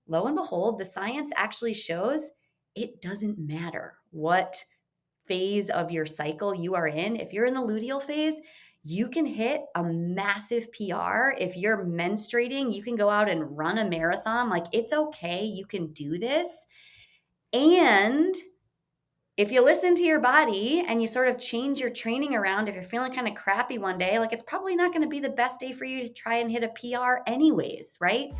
lo and behold, the science actually shows it doesn't matter what phase of your cycle you are in. If you're in the luteal phase, you can hit a massive PR. If you're menstruating, you can go out and run a marathon. Like, it's okay. You can do this. And if you listen to your body and you sort of change your training around, if you're feeling kind of crappy one day, like, it's probably not going to be the best day for you to try and hit a PR anyways, right?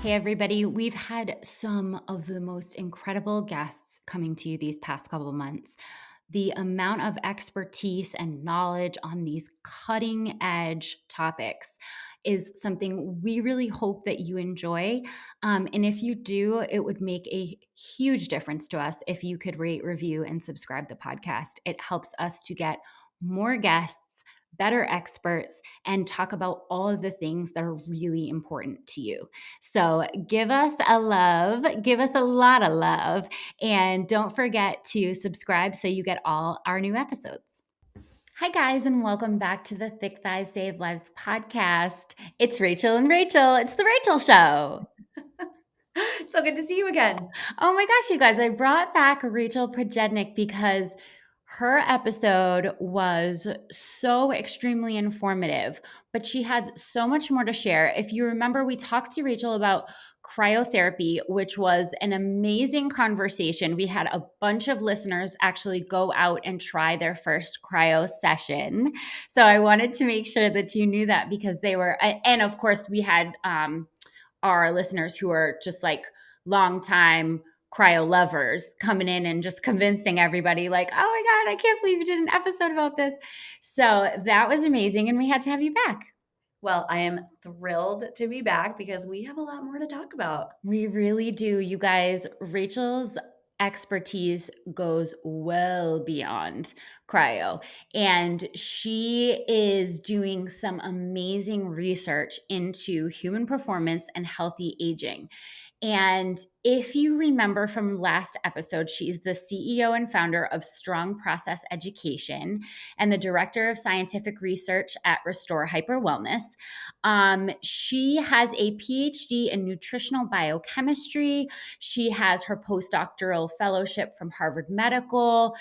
Hey, everybody. We've had some of the most incredible guests coming to you these past couple of months. The amount of expertise and knowledge on these cutting edge topics is something we really hope that you enjoy. And if you do, it would make a huge difference to us if you could rate, review, and subscribe the podcast. It helps us to get more guests, better experts, and talk about all of the things that are really important to you. So give us a love, give us a lot of love, and don't forget to subscribe so you get all our new episodes. Hi, guys, and welcome back to the Thick Thighs Save Lives podcast. It's Rachel and Rachel. It's the Rachel Show. So good to see you again. Oh my gosh, you guys, I brought back Rachele Podjednic because her episode was so extremely informative, but she had so much more to share. If you remember, we talked to Rachel about cryotherapy, which was an amazing conversation. We had a bunch of listeners actually go out and try their first cryo session. So I wanted to make sure that you knew that because they were, and of course, we had our listeners who are just like long time cryo lovers coming in and just convincing everybody like, oh my God, I can't believe you did an episode about this. So that was amazing. And we had to have you back. Well, I am thrilled to be back because we have a lot more to talk about. We really do. You guys, Rachel's expertise goes well beyond cryo, and she is doing some amazing research into human performance and healthy aging. And if you remember from last episode, she's the CEO and founder of Strong Process Education and the director of scientific research at Restore Hyperwellness. She has a PhD in nutritional biochemistry. She has her postdoctoral fellowship from Harvard Medical.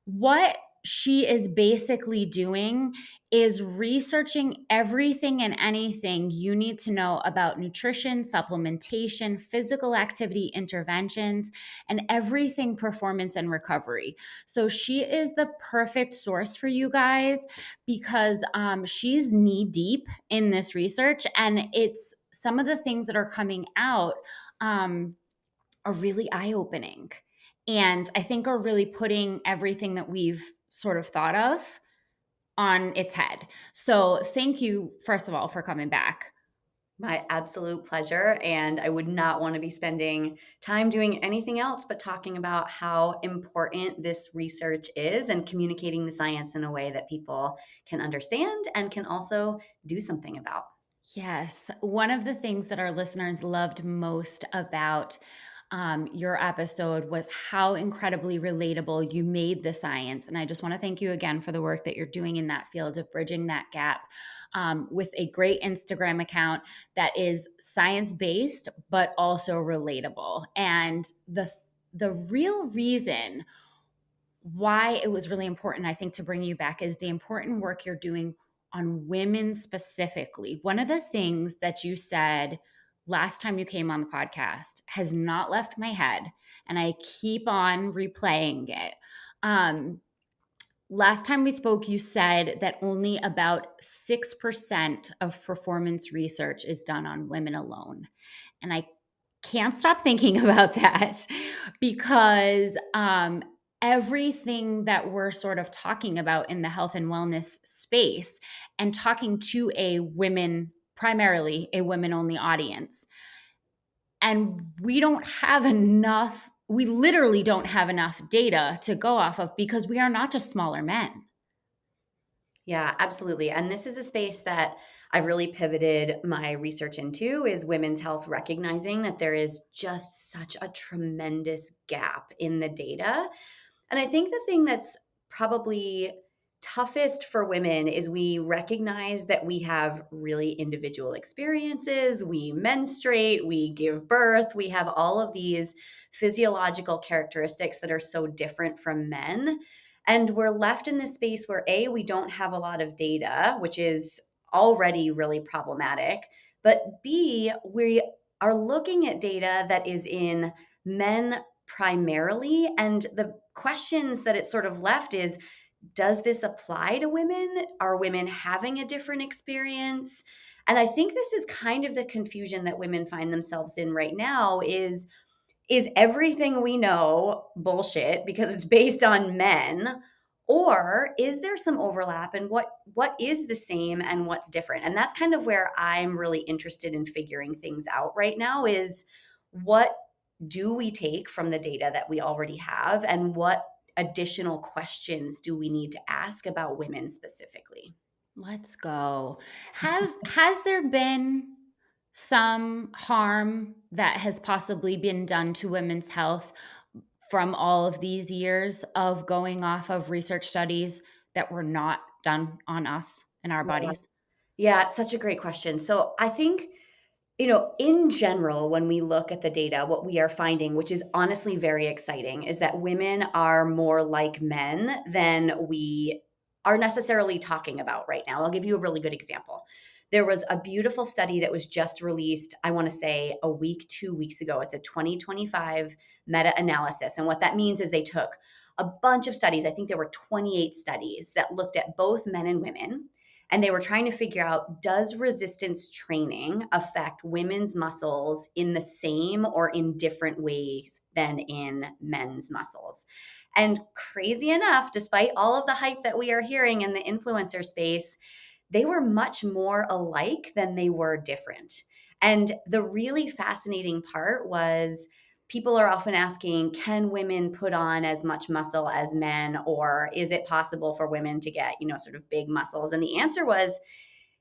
What she is basically doing is researching everything and anything you need to know about nutrition, supplementation, physical activity interventions, and everything performance and recovery. So she is the perfect source for you guys because she's knee deep in this research, and it's some of the things that are coming out are really eye-opening. And I think are really putting everything that we've sort of thought of on its head. So thank you, first of all, for coming back. My absolute pleasure. And I would not want to be spending time doing anything else but talking about how important this research is and communicating the science in a way that people can understand and can also do something about. Yes. One of the things that our listeners loved most about your episode was how incredibly relatable you made the science. And I just want to thank you again for the work that you're doing in that field of bridging that gap with a great Instagram account that is science-based, but also relatable. And the real reason why it was really important, I think, to bring you back is the important work you're doing on women specifically. One of the things that you said last time you came on the podcast has not left my head, and I keep on replaying it. Last time we spoke, you said that only about 6% of performance research is done on women alone. And I can't stop thinking about that because everything that we're sort of talking about in the health and wellness space and talking to primarily a women only audience. And we literally don't have enough data to go off of because we are not just smaller men. Yeah, absolutely. And this is a space that I've really pivoted my research into is women's health, recognizing that there is just such a tremendous gap in the data. And I think the thing that's probably toughest for women is we recognize that we have really individual experiences. We menstruate, we give birth, we have all of these physiological characteristics that are so different from men. And we're left in this space where A, we don't have a lot of data, which is already really problematic. But B, we are looking at data that is in men primarily. And the questions that it's sort of left is, does this apply to women? Are women having a different experience? And I think this is kind of the confusion that women find themselves in right now is everything we know bullshit because it's based on men, or is there some overlap, and what is the same and what's different? And that's kind of where I'm really interested in figuring things out right now is, what do we take from the data that we already have, and what additional questions do we need to ask about women specifically? Let's go. Has there been some harm that has possibly been done to women's health from all of these years of going off of research studies that were not done on us and our Yeah. bodies? Yeah, it's such a great question. So I think, in general, when we look at the data, what we are finding, which is honestly very exciting, is that women are more like men than we are necessarily talking about right now. I'll give you a really good example. There was a beautiful study that was just released, I want to say a week, 2 weeks ago. It's a 2025 meta analysis. And what that means is they took a bunch of studies, I think there were 28 studies that looked at both men and women, and they were trying to figure out, does resistance training affect women's muscles in the same or in different ways than in men's muscles? And crazy enough, despite all of the hype that we are hearing in the influencer space, they were much more alike than they were different. And the really fascinating part was, people are often asking, can women put on as much muscle as men, or is it possible for women to get, sort of big muscles? And the answer was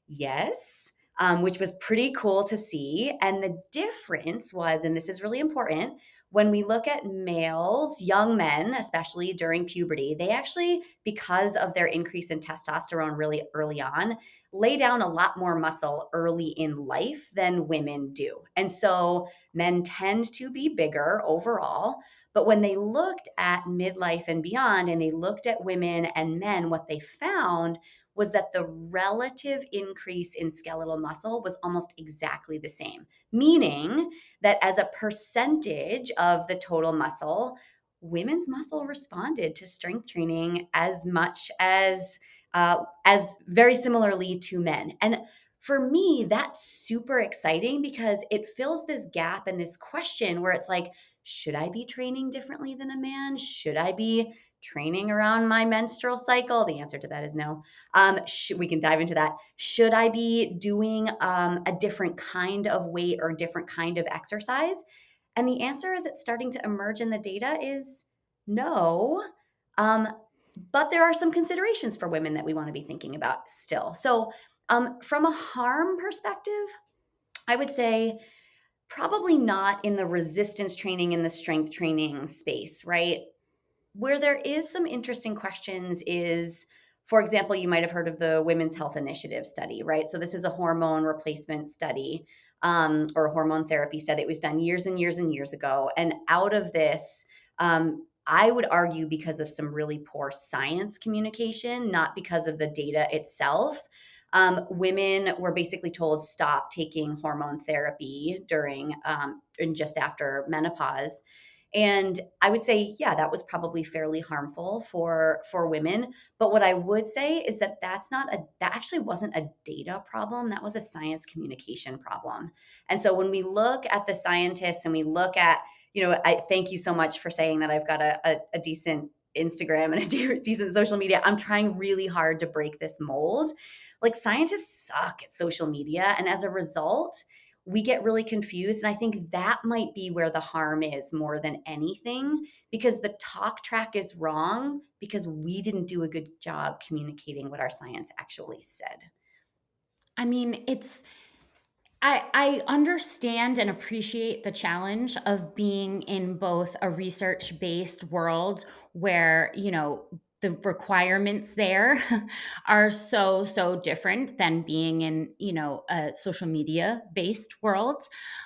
yes, which was pretty cool to see. And the difference was, and this is really important, when we look at males, young men, especially during puberty, they actually, because of their increase in testosterone really early on, lay down a lot more muscle early in life than women do. And so men tend to be bigger overall. But when they looked at midlife and beyond, and they looked at women and men, what they found was that the relative increase in skeletal muscle was almost exactly the same, meaning that as a percentage of the total muscle, women's muscle responded to strength training as much as very similarly to men. And for me, that's super exciting because it fills this gap and this question where it's like, should I be training differently than a man? Should I be training around my menstrual cycle? The answer to that is no. We can dive into that. Should I be doing a different kind of weight or different kind of exercise? And the answer, as it's starting to emerge in the data, is no. Um, but there are some considerations for women that we want to be thinking about still. So, from a harm perspective, I would say probably not in the resistance training and the strength training space, right? Where there is some interesting questions is, for example, you might have heard of the Women's Health Initiative study, right? So this is a hormone replacement study, or a hormone therapy study that was done years and years and years ago. And out of this, I would argue because of some really poor science communication, not because of the data itself. Women were basically told, stop taking hormone therapy during and just after menopause. And I would say, yeah, that was probably fairly harmful for women. But what I would say is that that actually wasn't a data problem. That was a science communication problem. And so when we look at the scientists and we look at, I thank you so much for saying that I've got a decent Instagram and a decent social media. I'm trying really hard to break this mold. Like, scientists suck at social media. And as a result, we get really confused. And I think that might be where the harm is more than anything, because the talk track is wrong because we didn't do a good job communicating what our science actually said. I mean, I understand and appreciate the challenge of being in both a research based world where, the requirements there are so, so different than being in, a social media based world,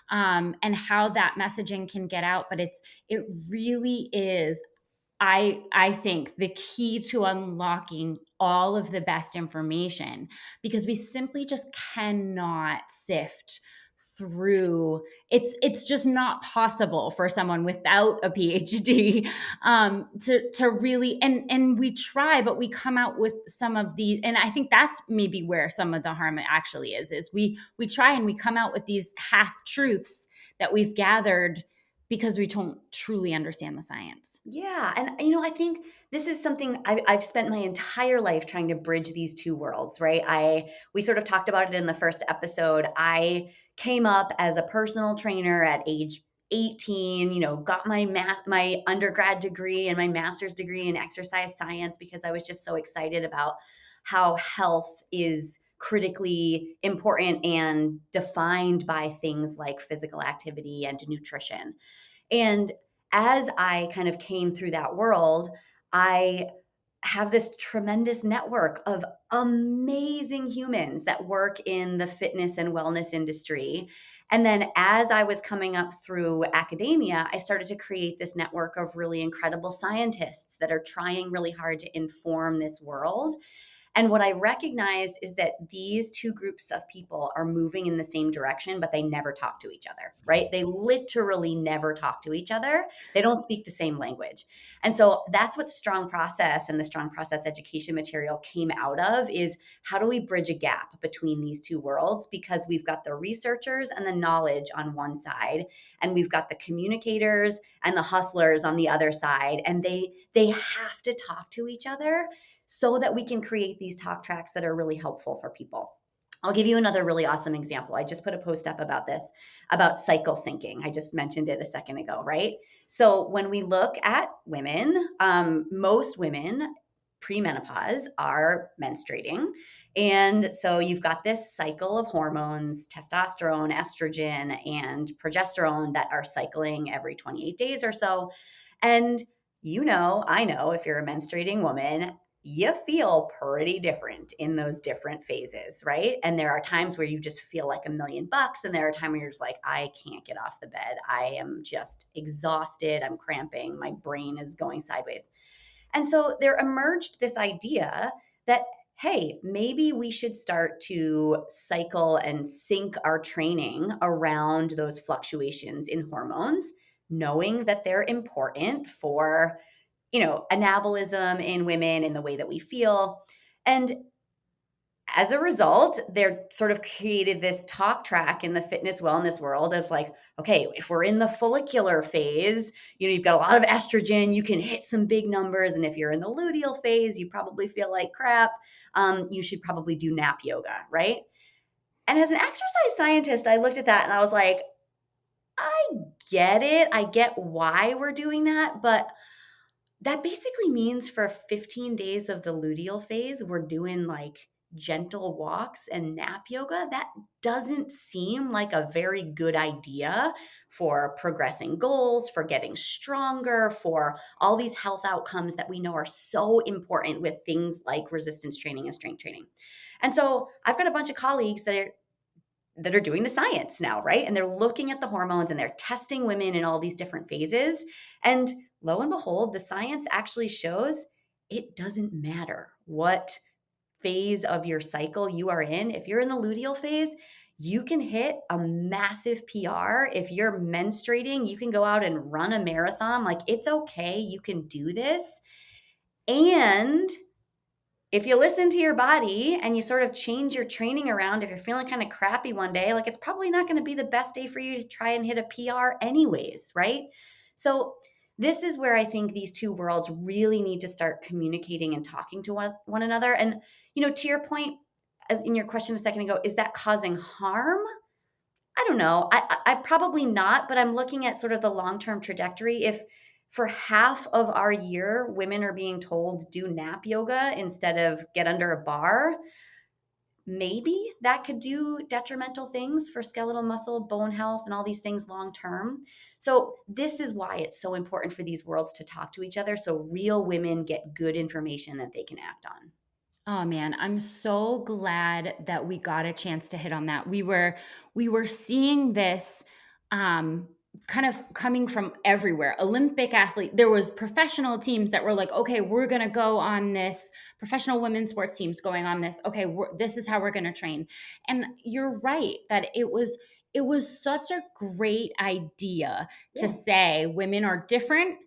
and how that messaging can get out. But it really is, I think, the key to unlocking all of the best information, because we simply just cannot sift through. It's just not possible for someone without a PhD, to really, and we try, but we come out with some of the, and I think that's maybe where some of the harm actually is we try and we come out with these half truths that we've gathered because we don't truly understand the science. Yeah. And, I think this is something I've spent my entire life trying to bridge these two worlds, right? We sort of talked about it in the first episode. I came up as a personal trainer at age 18, got my undergrad degree and my master's degree in exercise science because I was just so excited about how health is critically important and defined by things like physical activity and nutrition. And as I kind of came through that world, I have this tremendous network of amazing humans that work in the fitness and wellness industry. And then as I was coming up through academia, I started to create this network of really incredible scientists that are trying really hard to inform this world. And what I recognized is that these two groups of people are moving in the same direction, but they never talk to each other, right? They literally never talk to each other. They don't speak the same language. And so that's what Strong Process and the Strong Process education material came out of, is how do we bridge a gap between these two worlds? Because we've got the researchers and the knowledge on one side, and we've got the communicators and the hustlers on the other side. And they have to talk to each other so that we can create these talk tracks that are really helpful for people. I'll give you another really awesome example. I just put a post up about this, about cycle syncing. I just mentioned it a second ago, right? So when we look at women, most women premenopause are menstruating. And so you've got this cycle of hormones, testosterone, estrogen, and progesterone that are cycling every 28 days or so. And I know if you're a menstruating woman, you feel pretty different in those different phases, right? And there are times where you just feel like $1,000,000, and there are times where you're just like, I can't get off the bed. I am just exhausted. I'm cramping. My brain is going sideways. And so there emerged this idea that, hey, maybe we should start to cycle and sync our training around those fluctuations in hormones, knowing that they're important for anabolism in women in the way that we feel. And as a result, they're sort of created this talk track in the fitness wellness world of like, okay, if we're in the follicular phase, you've got a lot of estrogen, you can hit some big numbers. And if you're in the luteal phase, you probably feel like crap. You should probably do nap yoga, right? And as an exercise scientist, I looked at that and I was like, I get it. I get why we're doing that, but that basically means for 15 days of the luteal phase, we're doing like gentle walks and nap yoga. That doesn't seem like a very good idea for progressing goals, for getting stronger, for all these health outcomes that we know are so important with things like resistance training and strength training. And so I've got a bunch of colleagues that are doing the science now, right? And they're looking at the hormones and they're testing women in all these different phases. And lo and behold, the science actually shows it doesn't matter what phase of your cycle you are in. If you're in the luteal phase, you can hit a massive PR. If you're menstruating, you can go out and run a marathon. Like, it's okay. You can do this. And if you listen to your body and you sort of change your training around, if you're feeling kind of crappy one day, like, it's probably not going to be the best day for you to try and hit a PR anyways, right? So this is where I think these two worlds really need to start communicating and talking to one another. And, to your point, as in your question a second ago, is that causing harm? I don't know. I probably not, but I'm looking at sort of the long-term trajectory. If for half of our year, women are being told do nap yoga instead of get under a bar, maybe that could do detrimental things for skeletal muscle, bone health, and all these things long term. So, this is why it's so important for these worlds to talk to each other so real women get good information that they can act on. Oh man, I'm so glad that we got a chance to hit on that. We were seeing this um kind of coming from everywhere. Olympic athlete, there was professional teams that were like, "Okay, we're going to go on this, professional women's sports teams going on this. Okay, this is how we're going to train." And you're right that it was such a great idea to Yeah. say women are different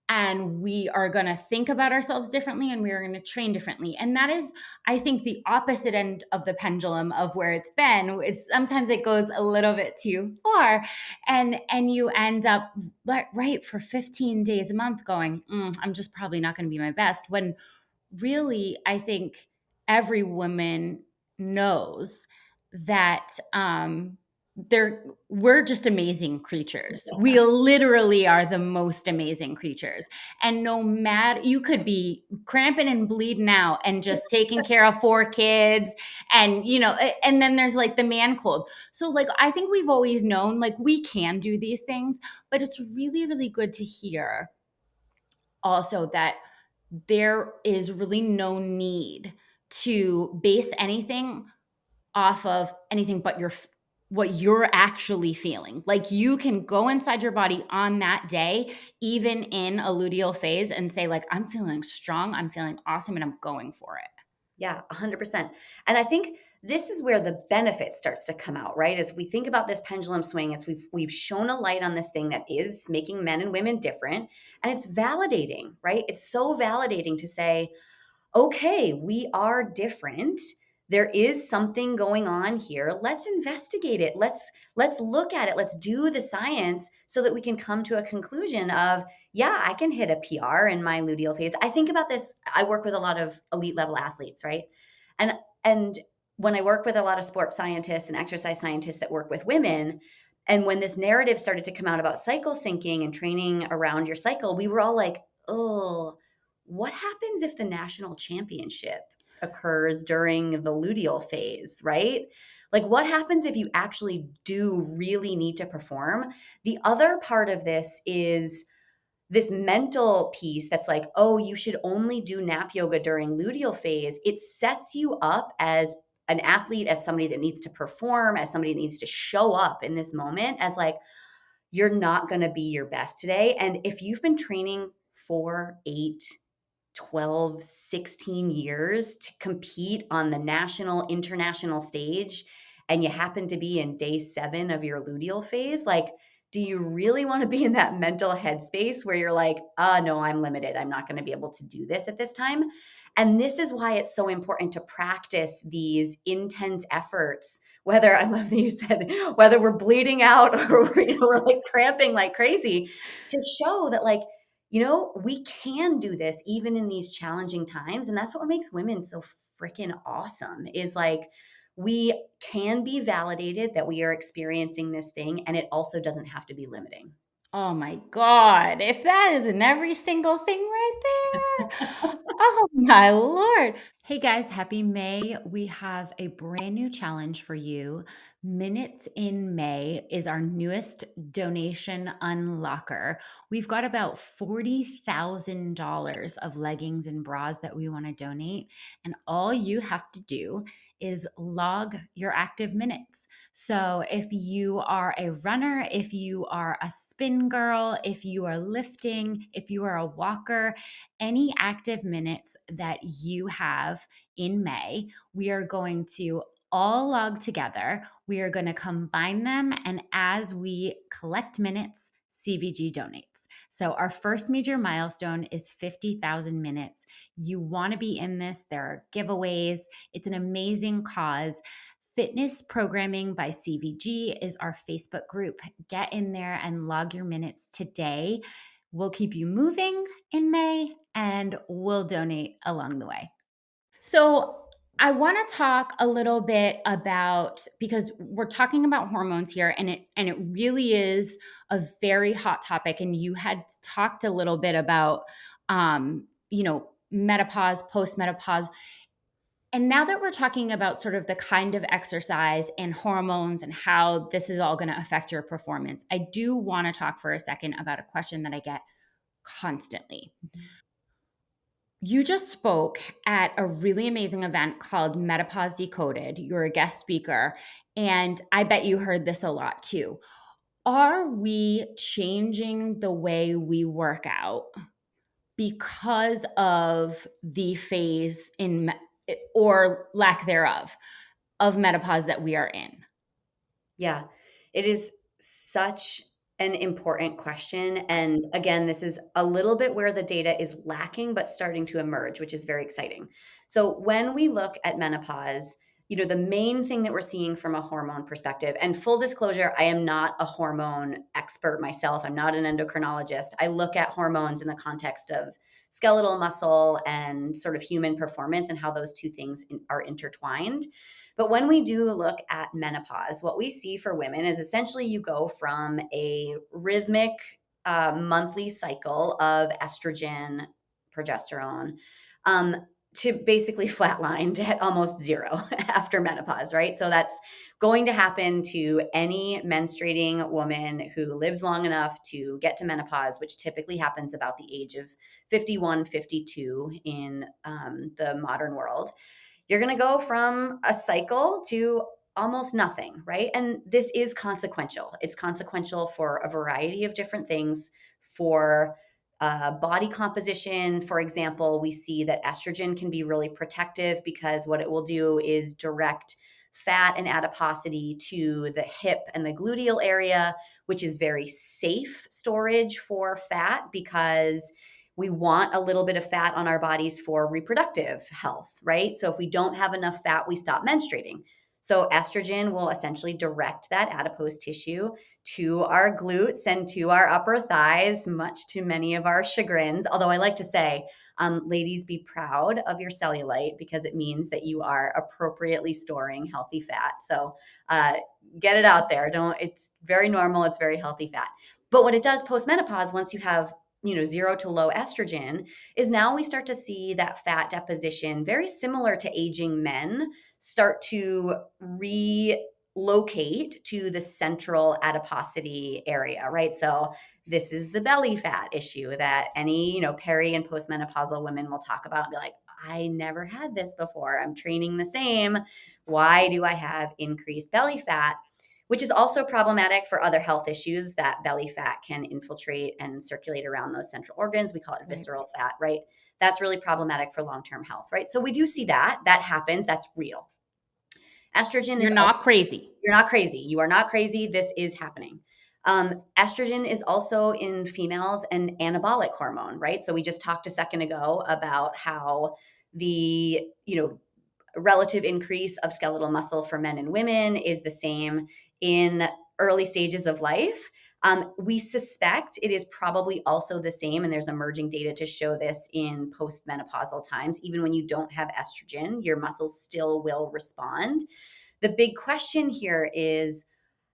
and we are going to think about ourselves differently and we are going to train differently. And that is, I think, the opposite end of the pendulum of where it's been. It's sometimes it goes a little bit too far, and you end up right for 15 days a month going, I'm just probably not going to be my best, when really I think every woman knows that we're just amazing creatures. We literally are the most amazing creatures. And no matter, you could be cramping and bleeding out and just taking care of 4 kids, and and then there's like the man cold. So like I think we've always known like we can do these things, but it's really, really good to hear also that there is really no need to base anything off of anything but what you're actually feeling. Like you can go inside your body on that day, even in a luteal phase, and say like, I'm feeling strong, I'm feeling awesome, and I'm going for it. Yeah, 100%. And I think this is where the benefit starts to come out, right? As we think about this pendulum swing, it's we've shown a light on this thing that is making men and women different, and it's validating, right? It's so validating to say, okay, we are different. There is something going on here. Let's investigate it. Let's look at it. Let's do the science so that we can come to a conclusion of, yeah, I can hit a PR in my luteal phase. I think about this. I work with a lot of elite level athletes, right? And when I work with a lot of sports scientists and exercise scientists that work with women, and when this narrative started to come out about cycle syncing and training around your cycle, we were all like, oh, what happens if the national championship occurs during the luteal phase, right? Like, what happens if you actually do really need to perform? The other part of this is this mental piece that's like, oh, you should only do nap yoga during luteal phase. It sets you up as an athlete, as somebody that needs to perform, as somebody that needs to show up in this moment, as like, you're not going to be your best today. And if you've been training 4, 8, 12, 16 years to compete on the national, international stage, and you happen to be in day 7 of your luteal phase, like, do you really want to be in that mental headspace where you're like, no, I'm limited. I'm not going to be able to do this at this time. And this is why it's so important to practice these intense efforts. Whether I love that you said, whether we're bleeding out or we're like cramping like crazy, to show that like, we can do this even in these challenging times. And that's what makes women so freaking awesome is like, we can be validated that we are experiencing this thing, and it also doesn't have to be limiting. Oh my God. If that isn't every single thing right there. Oh my Lord. Hey guys, happy May. We have a brand new challenge for you. Minutes in May is our newest donation unlocker. We've got about $40,000 of leggings and bras that we want to donate. And all you have to do is log your active minutes. So if you are a runner, if you are a spin girl, if you are lifting, if you are a walker, any active minutes that you have in May, we are going to all log together. We are going to combine them. And as we collect minutes, CVG donates. So our first major milestone is 50,000 minutes. You want to be in this. There are giveaways. It's an amazing cause. Fitness Programming by CVG is our Facebook group. Get in there and log your minutes today. We'll keep you moving in May and we'll donate along the way. So, I want to talk a little bit about, because we're talking about hormones here, and it really is a very hot topic. And you had talked a little bit about menopause, postmenopause. And now that we're talking about sort of the kind of exercise and hormones and how this is all going to affect your performance, I do want to talk for a second about a question that I get constantly. You just spoke at a really amazing event called Menopause Decoded. You're a guest speaker, and I bet you heard this a lot too. Are we changing the way we work out because of the phase or lack thereof of menopause that we are in? Yeah, it is such an important question. And again, this is a little bit where the data is lacking, but starting to emerge, which is very exciting. So when we look at menopause, the main thing that we're seeing from a hormone perspective, and full disclosure, I am not a hormone expert myself. I'm not an endocrinologist. I look at hormones in the context of skeletal muscle and sort of human performance and how those two things are intertwined. But when we do look at menopause, what we see for women is essentially you go from a rhythmic monthly cycle of estrogen, progesterone, to basically flatlined at almost zero after menopause, right? So that's going to happen to any menstruating woman who lives long enough to get to menopause, which typically happens about the age of 51, 52 in the modern world. You're going to go from a cycle to almost nothing, right? And this is consequential. It's consequential for a variety of different things. For body composition, for example, we see that estrogen can be really protective because what it will do is direct fat and adiposity to the hip and the gluteal area, which is very safe storage for fat because we want a little bit of fat on our bodies for reproductive health, right? So if we don't have enough fat, we stop menstruating. So estrogen will essentially direct that adipose tissue to our glutes and to our upper thighs, much to many of our chagrins. Although I like to say, ladies, be proud of your cellulite because it means that you are appropriately storing healthy fat. So get it out there. It's very normal. It's very healthy fat. But what it does post menopause, once you have zero to low estrogen, is now we start to see that fat deposition, very similar to aging men, start to relocate to the central adiposity area, right? So this is the belly fat issue that any, peri and postmenopausal women will talk about and be like, I never had this before. I'm training the same. Why do I have increased belly fat? Which is also problematic for other health issues that belly fat can infiltrate and circulate around those central organs. We call it Right. visceral fat, right? That's really problematic for long-term health, right? So we do see that happens. That's real. Estrogen You're is also, not crazy. you're not crazy. You are not crazy. This is happening. Estrogen is also in females an anabolic hormone, right? So we just talked a second ago about how the, relative increase of skeletal muscle for men and women is the same in early stages of life. We suspect it is probably also the same, and there's emerging data to show this in postmenopausal times. Even when you don't have estrogen, your muscles still will respond. The big question here is,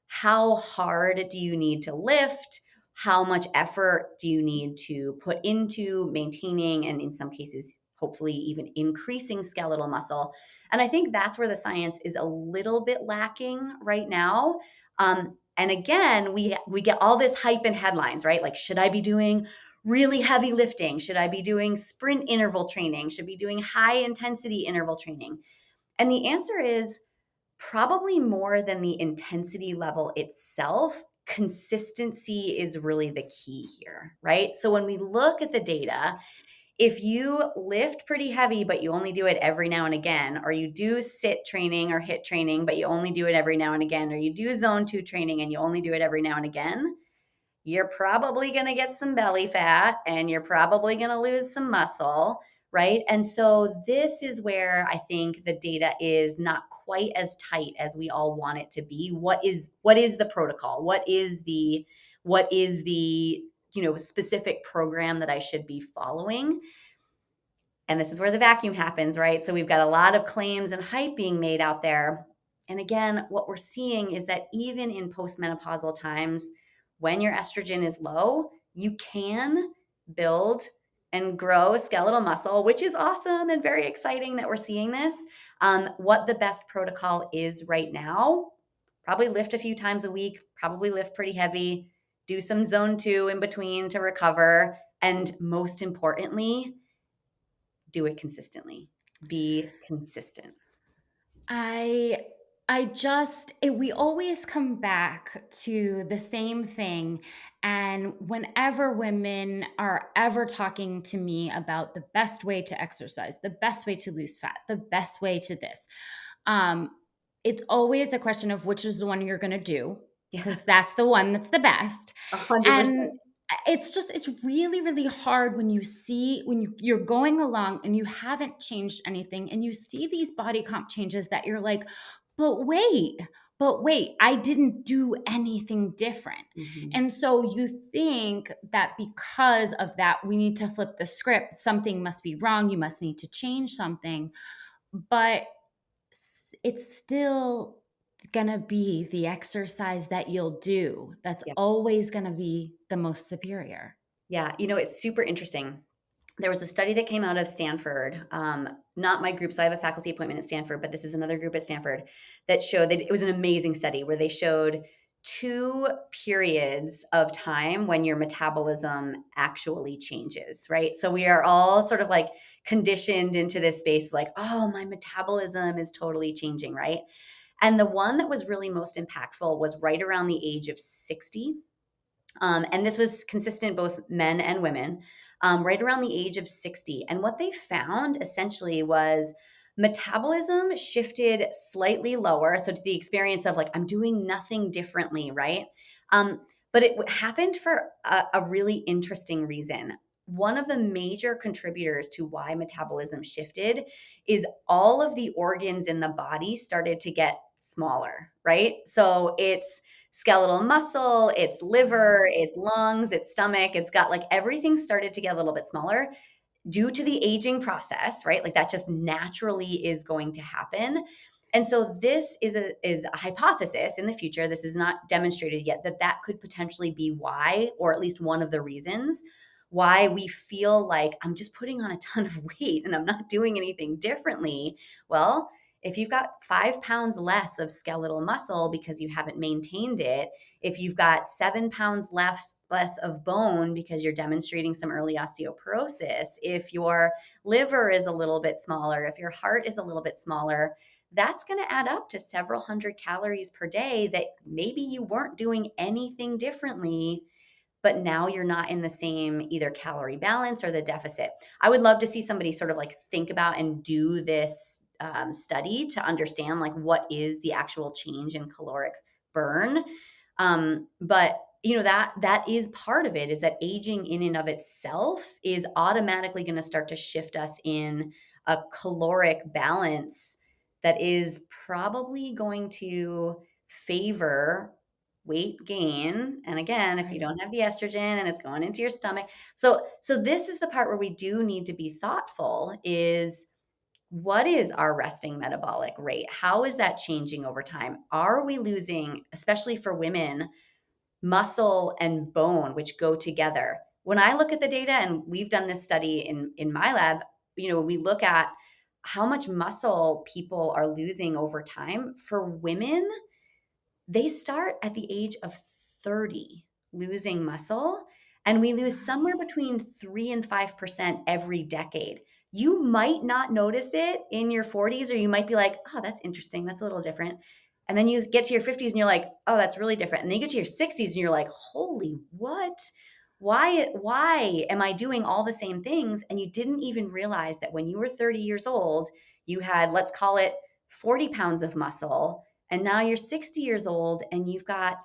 how hard do you need to lift? How much effort do you need to put into maintaining and, in some cases, hopefully even increasing skeletal muscle? And I think that's where the science is a little bit lacking right now. And again, we get all this hype and headlines, right? Like, should I be doing really heavy lifting? Should I be doing sprint interval training? Should I be doing high intensity interval training? And the answer is, probably more than the intensity level itself, consistency is really the key here, right? So when we look at the data, if you lift pretty heavy, but you only do it every now and again, or you do sit training or hit training, but you only do it every now and again, or you do zone 2 training and you only do it every now and again, you're probably going to get some belly fat and you're probably going to lose some muscle, right? And so this is where I think the data is not quite as tight as we all want it to be. What is the protocol? What is the specific program that I should be following? And this is where the vacuum happens, right? So we've got a lot of claims and hype being made out there. And again, what we're seeing is that even in postmenopausal times, when your estrogen is low, you can build and grow skeletal muscle, which is awesome and very exciting that we're seeing this. What the best protocol is right now, probably lift a few times a week, probably lift pretty heavy, do some zone 2 in between to recover, and most importantly, do it consistently. Be consistent. I we always come back to the same thing. And whenever women are ever talking to me about the best way to exercise, the best way to lose fat, the best way to this, um, it's always a question of which is the one you're going to do, Yeah, because that's the one that's the best. And 100%. it's really, really hard when you're going along and you haven't changed anything and you see these body comp changes that you're like, but wait, I didn't do anything different. Mhm. And so you think that because of that, we need to flip the script. Something must be wrong. You must need to change something. But it's still going to be the exercise that you'll do that's Yeah. always going to be the most superior. Yeah, it's super interesting. There was a study that came out of Stanford, not my group, so I have a faculty appointment at Stanford, but this is another group at Stanford that showed that it was an amazing study where they showed 2 periods of time when your metabolism actually changes, right? So we are all sort of like conditioned into this space like, "Oh, my metabolism is totally changing," right? And the one that was really most impactful was right around the age of 60. And this was consistent both men and women, right around the age of 60. And what they found essentially was metabolism shifted slightly lower. So to the experience of like, I'm doing nothing differently, right? But it happened for a really interesting reason. One of the major contributors to why metabolism shifted is all of the organs in the body started to get smaller, right? So it's skeletal muscle, its liver, its lungs, its stomach. It's got like everything started to get a little bit smaller due to the aging process, right? Like that just naturally is going to happen. And so this is a hypothesis in the future. This is not demonstrated yet that that could potentially be why, or at least one of the reasons why we feel like I'm just putting on a ton of weight and I'm not doing anything differently. Well, if you've got 5 pounds less of skeletal muscle because you haven't maintained it, if you've got 7 pounds less of bone because you're demonstrating some early osteoporosis, if your liver is a little bit smaller, if your heart is a little bit smaller, that's going to add up to several hundred calories per day that maybe you weren't doing anything differently, but now you're not in the same either calorie balance or the deficit. I would love to see somebody sort of like think about and do this study to understand like what is the actual change in caloric burn. But that is part of it, is that aging in and of itself is automatically going to start to shift us in a caloric balance that is probably going to favor weight gain. And again, if you Right. don't have the estrogen and it's going into your stomach. So this is the part where we do need to be thoughtful, is what is our resting metabolic rate? How is that changing over time? Are we losing, especially for women, muscle and bone, which go together? When I look at the data, and we've done this study in my lab, we look at how much muscle people are losing over time. For women, they start at the age of 30 losing muscle, and we lose somewhere between 3 and 5% every decade. You might not notice it in your 40s, or you might be like, "Oh, that's interesting. That's a little different." And then you get to your 50s and you're like, "Oh, that's really different." And then you get to your 60s and you're like, "Holy what? Why am I doing all the same things?" And you didn't even realize that when you were 30 years old, you had, let's call it 40 pounds of muscle, and now you're 60 years old and you've got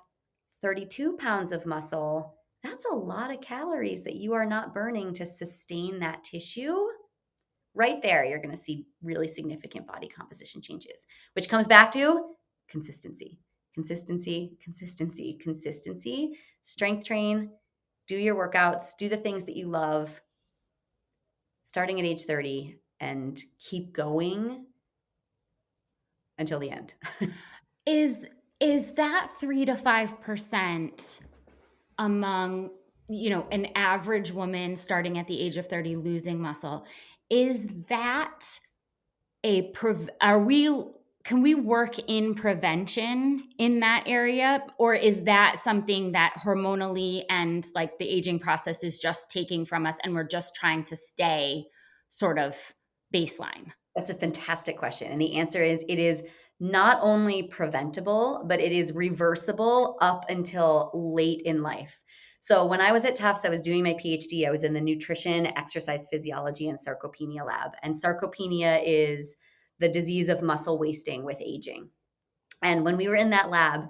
32 pounds of muscle. That's a lot of calories that you are not burning to sustain that tissue. Right there, you're going to see really significant body composition changes, which comes back to consistency, consistency, consistency, consistency. Strength train, do your workouts, do the things that you love starting at age 30, and keep going until the end. Is that 3 to 5% among an average woman starting at the age of 30 losing muscle. Is that are we can we work in prevention in that area, or is that something that hormonally and like the aging process is just taking from us and we're just trying to stay sort of baseline? That's a fantastic question. And the answer is it is not only preventable, but it is reversible up until late in life. So when I was at Tufts, I was doing my PhD. I was in the nutrition, exercise physiology, and sarcopenia lab. And sarcopenia is the disease of muscle wasting with aging. And when we were in that lab,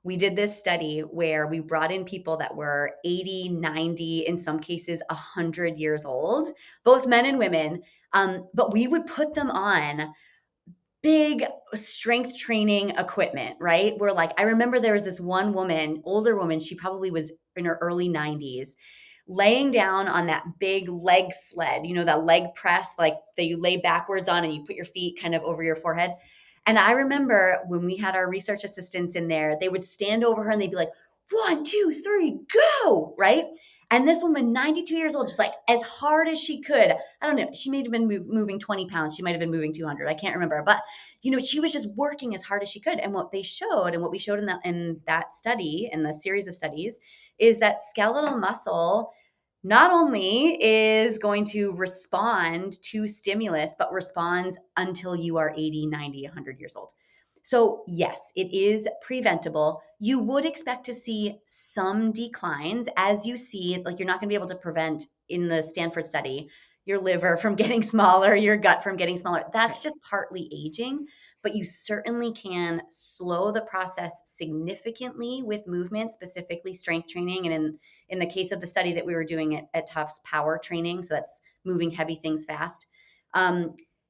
we did this study where we brought in people that were 80, 90, in some cases 100 years old, both men and women. But we would put them on big strength training equipment, right? Where like, I remember there was this one woman, older woman, she probably was in her early 90s, laying down on that big leg sled, that leg press, like that you lay backwards on and you put your feet kind of over your forehead. And I remember when we had our research assistants in there, they would stand over her and they'd be like, 1, 2, 3, go, right? And this woman, 92 years old, just like as hard as she could. I don't know. She may have been moving 20 pounds. She might have been moving 200. I can't remember. But, she was just working as hard as she could. And what they showed and what we showed in that study, in the series of studies, is that skeletal muscle not only is going to respond to stimulus, but responds until you are 80, 90, 100 years old. So, yes, it is preventable. You would expect to see some declines as you see, like, you're not going to be able to prevent in the Stanford study your liver from getting smaller, your gut from getting smaller. That's Right. just partly aging, but you certainly can slow the process significantly with movement, specifically strength training. And in the case of the study that we were doing at Tufts, power training, so that's moving heavy things fast.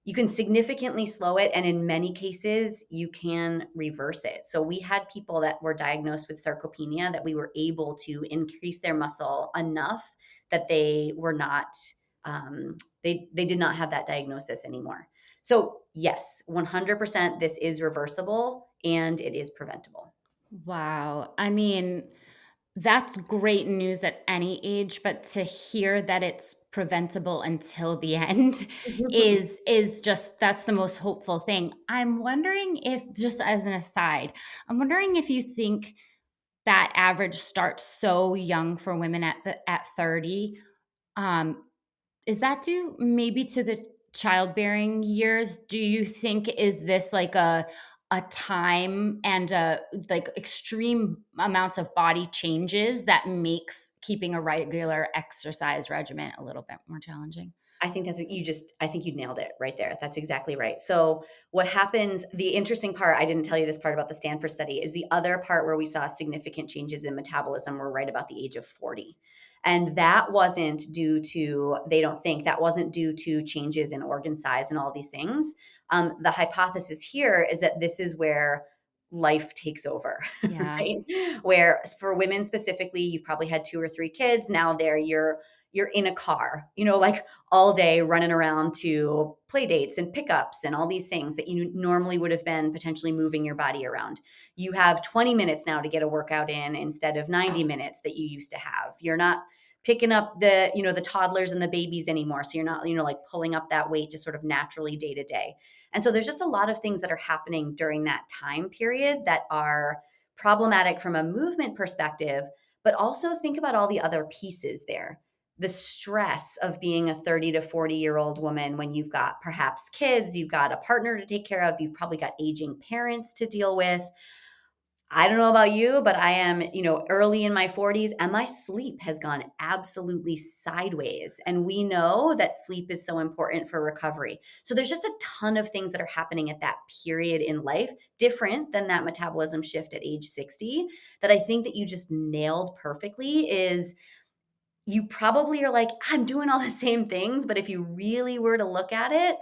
You can significantly slow it, and in many cases, you can reverse it. So we had people that were diagnosed with sarcopenia that we were able to increase their muscle enough that they were not, they did not have that diagnosis anymore. So yes, 100% this is reversible and it is preventable. Wow. I mean, that's great news at any age, but to hear that it's preventable until the end is just that's the most hopeful thing. I'm wondering if, just as an aside, I'm wondering if you think that average starts so young for women at 30. Um, is that due maybe to the childbearing years? Do you think is this like a time and like extreme amounts of body changes that makes keeping a regular exercise regimen a little bit more challenging? I think I think you nailed it right there. That's exactly right. So, what happens, the interesting part, I didn't tell you this part about the Stanford study, is the other part where we saw significant changes in metabolism were right about the age of 40. And that wasn't due to, they don't think, that wasn't due to changes in organ size and all these things. The hypothesis here is that this is where life takes over, Yeah. right? Where for women specifically, you've probably had 2 or 3 kids. Now you're in a car, like all day running around to play dates and pickups and all these things that you normally would have been potentially moving your body around. You have 20 minutes now to get a workout in instead of 90 minutes that you used to have. You're not picking up the toddlers and the babies anymore. So you're not, like pulling up that weight just sort of naturally day to day. And so there's just a lot of things that are happening during that time period that are problematic from a movement perspective, but also think about all the other pieces there, the stress of being a 30 to 40-year-old woman when you've got perhaps kids, you've got a partner to take care of, you've probably got aging parents to deal with. I don't know about you, but I am, early in my 40s and my sleep has gone absolutely sideways. And we know that sleep is so important for recovery. So there's just a ton of things that are happening at that period in life, different than that metabolism shift at age 60, that I think that you just nailed perfectly. Is you probably are like, I'm doing all the same things, but if you really were to look at it,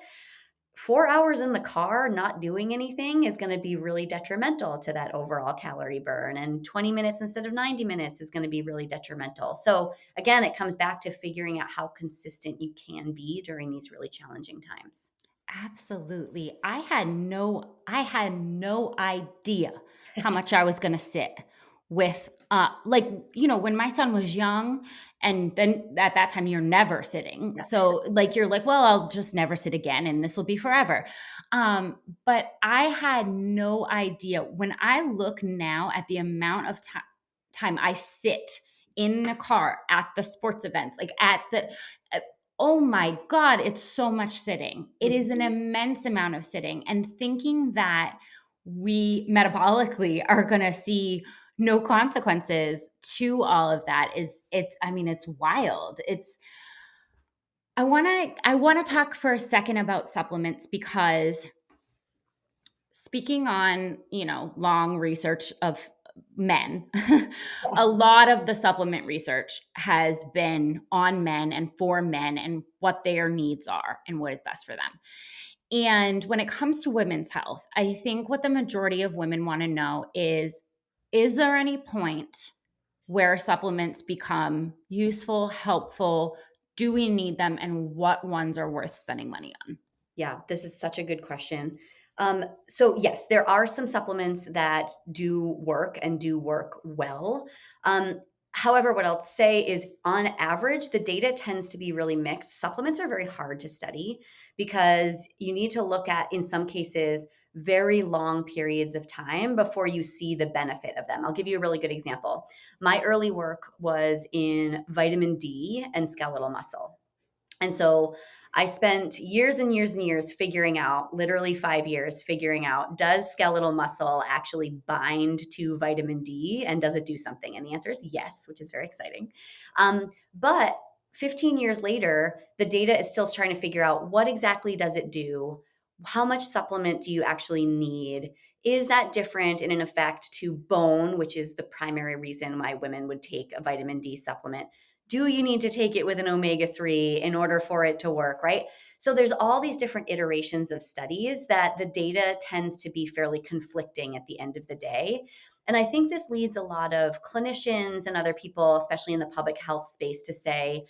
4 hours in the car not doing anything is going to be really detrimental to that overall calorie burn. And 20 minutes instead of 90 minutes is going to be really detrimental. So, again, it comes back to figuring out how consistent you can be during these really challenging times. Absolutely. I had no idea how much I was going to sit with like, when my son was young, and then at that time you're never sitting, Yeah. so like you're like, well, I'll just never sit again and this will be forever. But I had no idea. When I look now at the amount of time I sit in the car at the sports events, like at the uh, oh my god, it's so much sitting. It is an Mhm. immense amount of sitting, and thinking that we metabolically are going to see no consequences to all of that is, it's wild. I want to talk for a second about supplements, because speaking on, long research of men, a lot of the supplement research has been on men and for men and what their needs are and what is best for them. And when it comes to women's health, I think what the majority of women want to know is there any point where supplements become useful, helpful? Do we need them? And what ones are worth spending money on? Yeah, this is such a good question. So yes, there are some supplements that do work and do work well. Um, However, what I'll say is on average, the data tends to be really mixed. Supplements are very hard to study because you need to look at, in some cases, very long periods of time before you see the benefit of them. I'll give you a really good example. My early work was in vitamin D and skeletal muscle. And so I spent years and years and years figuring out, literally 5 years, figuring out, does skeletal muscle actually bind to vitamin D and does it do something? And the answer is yes, which is very exciting. But 15 years later, the data is still trying to figure out what exactly does it do? How much supplement do you actually need? Is that different in an effect to bone, which is the primary reason why women would take a vitamin D supplement? Do you need to take it with an omega-3 in order for it to work, right? So there's all these different iterations of studies that the data tends to be fairly conflicting at the end of the day. And I think this leads a lot of clinicians and other people, especially in the public health space, to say,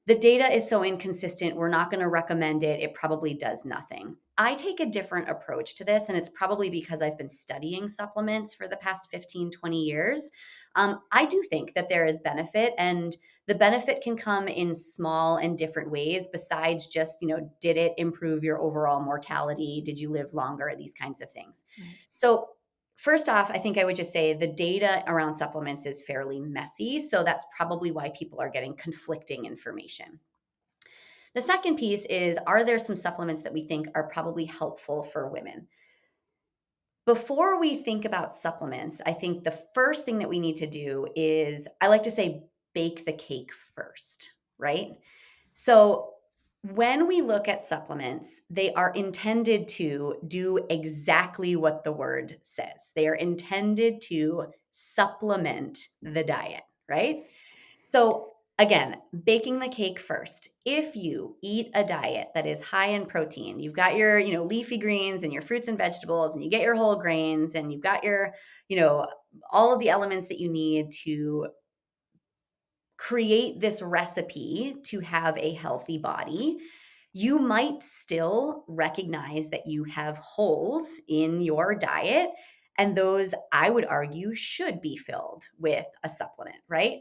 the data is so inconsistent, we're not going to recommend it. It probably does nothing. I take a different approach to this, and it's probably because I've been studying supplements for the past 15, 20 years. I do think that there is benefit, and the benefit can come in small and different ways besides just, did it improve your overall mortality? Did you live longer? These kinds of things. Right. So, first off, I think I would just say the data around supplements is fairly messy. So that's probably why people are getting conflicting information. The second piece is, are there some supplements that we think are probably helpful for women? Before we think about supplements, I think the first thing that we need to do is, I like to say, bake the cake first, right? So, when we look at supplements, they are intended to do exactly what the word says. They are intended to supplement the diet, right? So, again, baking the cake first. If you eat a diet that is high in protein, you've got your, leafy greens and your fruits and vegetables, and you get your whole grains, and you've got your, you know, all of the elements that you need to create this recipe to have a healthy body, you might still recognize that you have holes in your diet. And those, I would argue, should be filled with a supplement, right?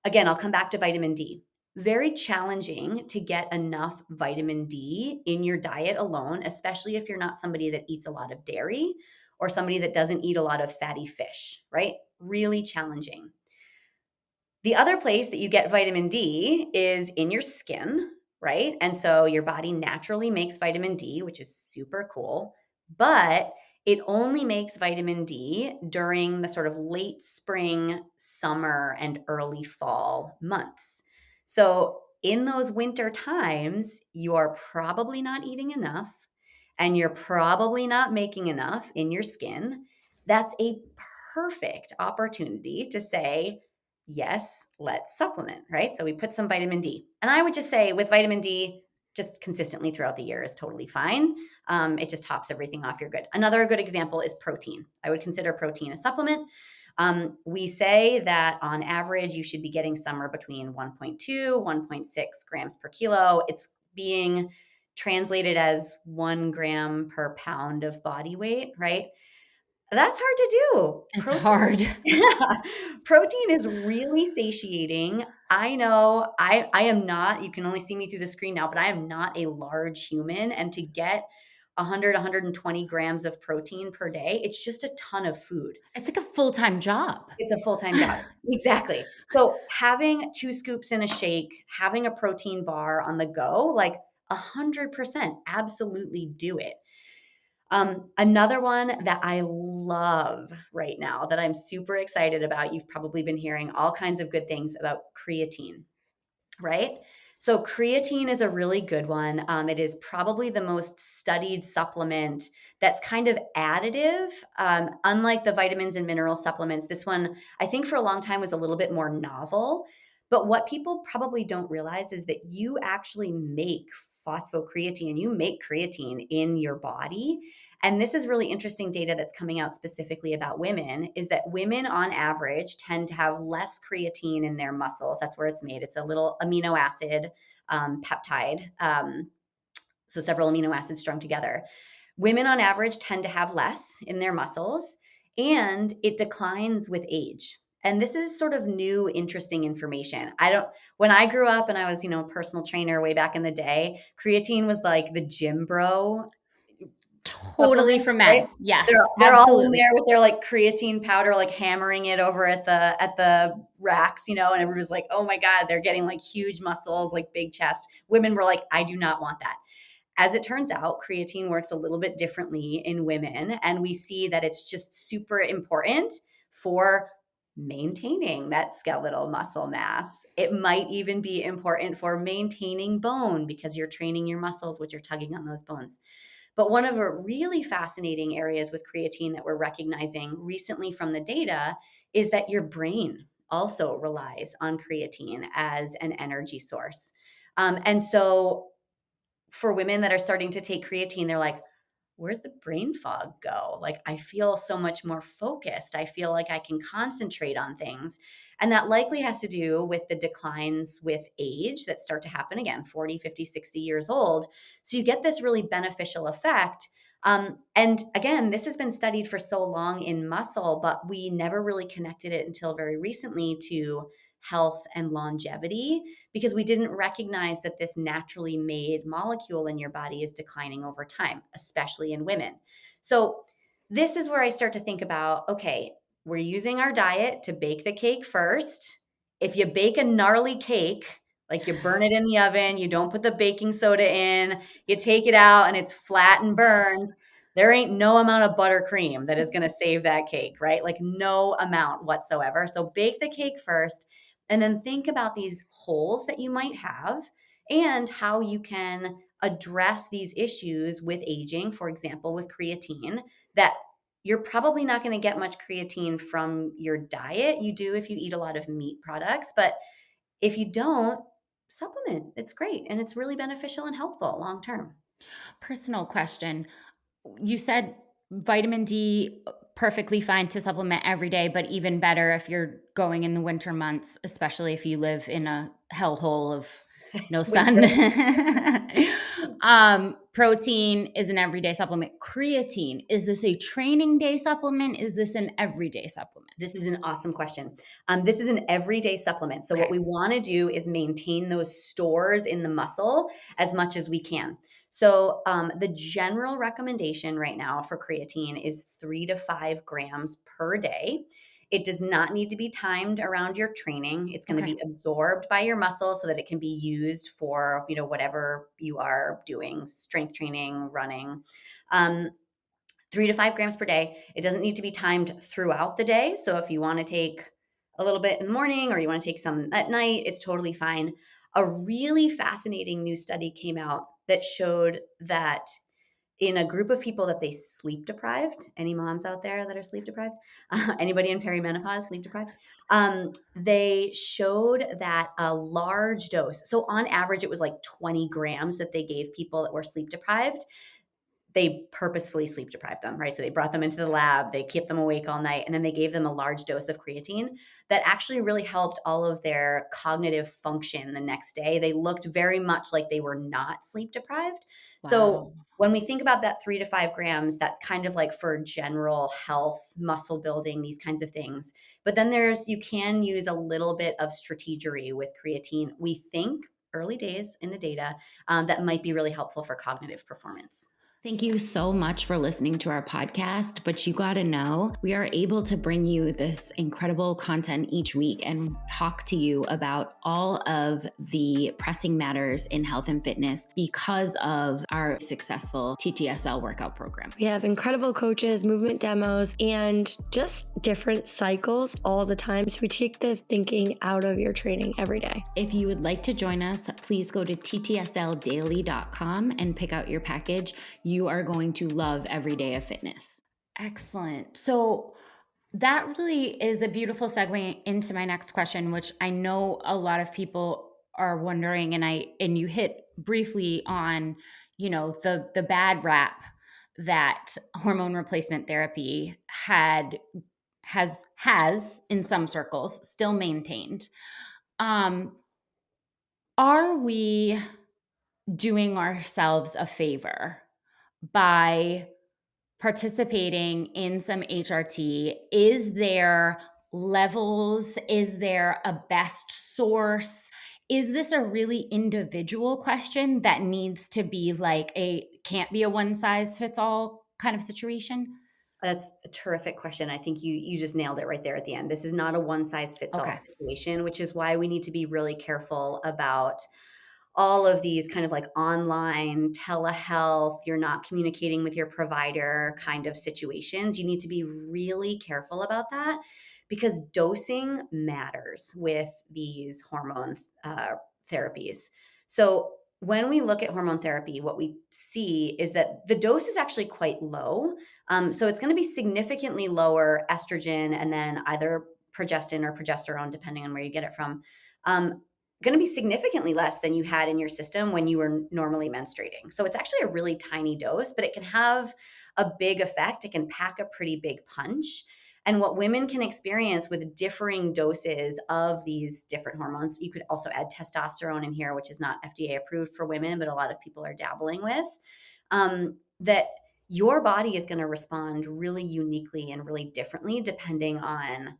Again, I'll come back to vitamin D. Very challenging to get enough vitamin D in your diet alone, especially if you're not somebody that eats a lot of dairy or somebody that doesn't eat a lot of fatty fish, right? Really challenging. The other place that you get vitamin D is in your skin, right? And so your body naturally makes vitamin D, which is super cool, but it only makes vitamin D during the sort of late spring, summer, and early fall months. So in those winter times, you are probably not eating enough and you're probably not making enough in your skin. That's a perfect opportunity to say, yes, let's supplement, right? So we put some vitamin D. And I would just say with vitamin D, just consistently throughout the year is totally fine. It just tops everything off. You're good. Another good example is protein. I would consider protein a supplement. We say that on average, you should be getting somewhere between 1.2, 1.6 grams per kilo. It's being translated as 1 gram per pound of body weight, right? That's hard to do. It's Protein hard. yeah. Protein is really satiating. I know I am not, you can only see me through the screen now, but I am not a large human, and to get 100, 120 grams of protein per day, it's just a ton of food. It's like a full-time job. It's a full-time job. Exactly. So having 2 scoops in a shake, having a protein bar on the go, like 100% absolutely do it. Another one that I love right now that I'm super excited about, you've probably been hearing all kinds of good things about creatine, right? So creatine is a really good one. It is probably the most studied supplement that's kind of additive. Unlike the vitamins and mineral supplements, this one, I think for a long time was a little bit more novel. But what people probably don't realize is that you actually make phosphocreatine, you make creatine in your body. And this is really interesting data that's coming out specifically about women, is that women on average tend to have less creatine in their muscles. That's where it's made. It's a little amino acid peptide. So several amino acids strung together. Women on average tend to have less in their muscles, and it declines with age. And this is sort of new, interesting information. When I grew up and I was, a personal trainer way back in the day, creatine was like the gym bro Totally supplements, for right? men. They're Yes, they're all in absolutely. there with their, like, creatine powder, like, hammering it over at the racks, and everybody's like, "Oh my god, they're getting, like, huge muscles, like, big chest." Women were like, "I do not want that." As it turns out, creatine works a little bit differently in women, and we see that it's just super important for maintaining that skeletal muscle mass. It might even be important for maintaining bone because you're training your muscles, which you're tugging on those bones. But one of the really fascinating areas with creatine that we're recognizing recently from the data is that your brain also relies on creatine as an energy source. And so for women that are starting to take creatine, they're like, where'd the brain fog go? Like, I feel so much more focused. I feel like I can concentrate on things. And that likely has to do with the declines with age that start to happen again, 40, 50, 60 years old. So you get this really beneficial effect. And again, this has been studied for so long in muscle, but we never really connected it until very recently to health and longevity, because we didn't recognize that this naturally made molecule in your body is declining over time, especially in women. So, this is where I start to think about, okay, we're using our diet to bake the cake first. If you bake a gnarly cake, like you burn it in the oven, you don't put the baking soda in, you take it out and it's flat and burned, there ain't no amount of buttercream that is going to save that cake, right? Like no amount whatsoever. So bake the cake first, and then think about these holes that you might have and how you can address these issues with aging, for example, with creatine, that you're probably not going to get much creatine from your diet. You do if you eat a lot of meat products, but if you don't, supplement. It's great and it's really beneficial and helpful long term. Personal question. You said vitamin D, perfectly fine to supplement every day, but even better if you're going in the winter months, especially if you live in a hellhole of no sun. Winter. Protein is an everyday supplement. Creatine, is this a training day supplement? Is this an everyday supplement? This is an awesome question. This is an everyday supplement. So, what Okay. we want to do is maintain those stores in the muscle as much as we can. So, the general recommendation right now for creatine is 3 to 5 grams per day. It does not need to be timed around your training. It's going to Okay. be absorbed by your muscle so that it can be used for whatever you are doing, strength training, running. Um, 3 to 5 grams per day. It doesn't need to be timed throughout the day. So if you want to take a little bit in the morning or you want to take some at night, it's totally fine. A really fascinating new study came out that showed that in a group of people that they sleep deprived, any moms out there that are sleep deprived, anybody in perimenopause sleep deprived, they showed that a large dose, so on average, it was like 20 grams that they gave people that were sleep deprived. They purposefully sleep deprived them, right? So they brought them into the lab, they kept them awake all night, and then they gave them a large dose of creatine that actually really helped all of their cognitive function the next day. They looked very much like they were not sleep deprived. So Wow. when we think about that 3 to 5 grams, that's kind of like for general health, muscle building, these kinds of things. But then you can use a little bit of strategery with creatine. We think early days in the data that might be really helpful for cognitive performance. Thank you so much for listening to our podcast. But you got to know, we are able to bring you this incredible content each week and talk to you about all of the pressing matters in health and fitness because of our successful TTSL workout program. We have incredible coaches, movement demos, and just different cycles all the time. So we take the thinking out of your training every day. If you would like to join us, please go to ttsldaily.com and pick out your package. You are going to love every day of fitness. Excellent. So that really is a beautiful segue into my next question, which I know a lot of people are wondering, and you hit briefly on, the bad rap that hormone replacement therapy has in some circles still maintained. Are we doing ourselves a favor by participating in some HRT? Is there levels? Is there a best source? Is this a really individual question that needs to be can't be a one size fits all kind of situation? That's a terrific question. I think you just nailed it right there at the end. This is not a one size fits all Okay. situation, which is why we need to be really careful about all of these kind of like online telehealth, you're not communicating with your provider kind of situations. You need to be really careful about that because dosing matters with these hormone therapies. So when we look at hormone therapy, what we see is that the dose is actually quite low. So it's going to be significantly lower estrogen and then either progestin or progesterone, depending on where you get it from. Going to be significantly less than you had in your system when you were normally menstruating. So it's actually a really tiny dose, but it can have a big effect. It can pack a pretty big punch. And what women can experience with differing doses of these different hormones, you could also add testosterone in here, which is not FDA approved for women, but a lot of people are dabbling with, that your body is going to respond really uniquely and really differently depending on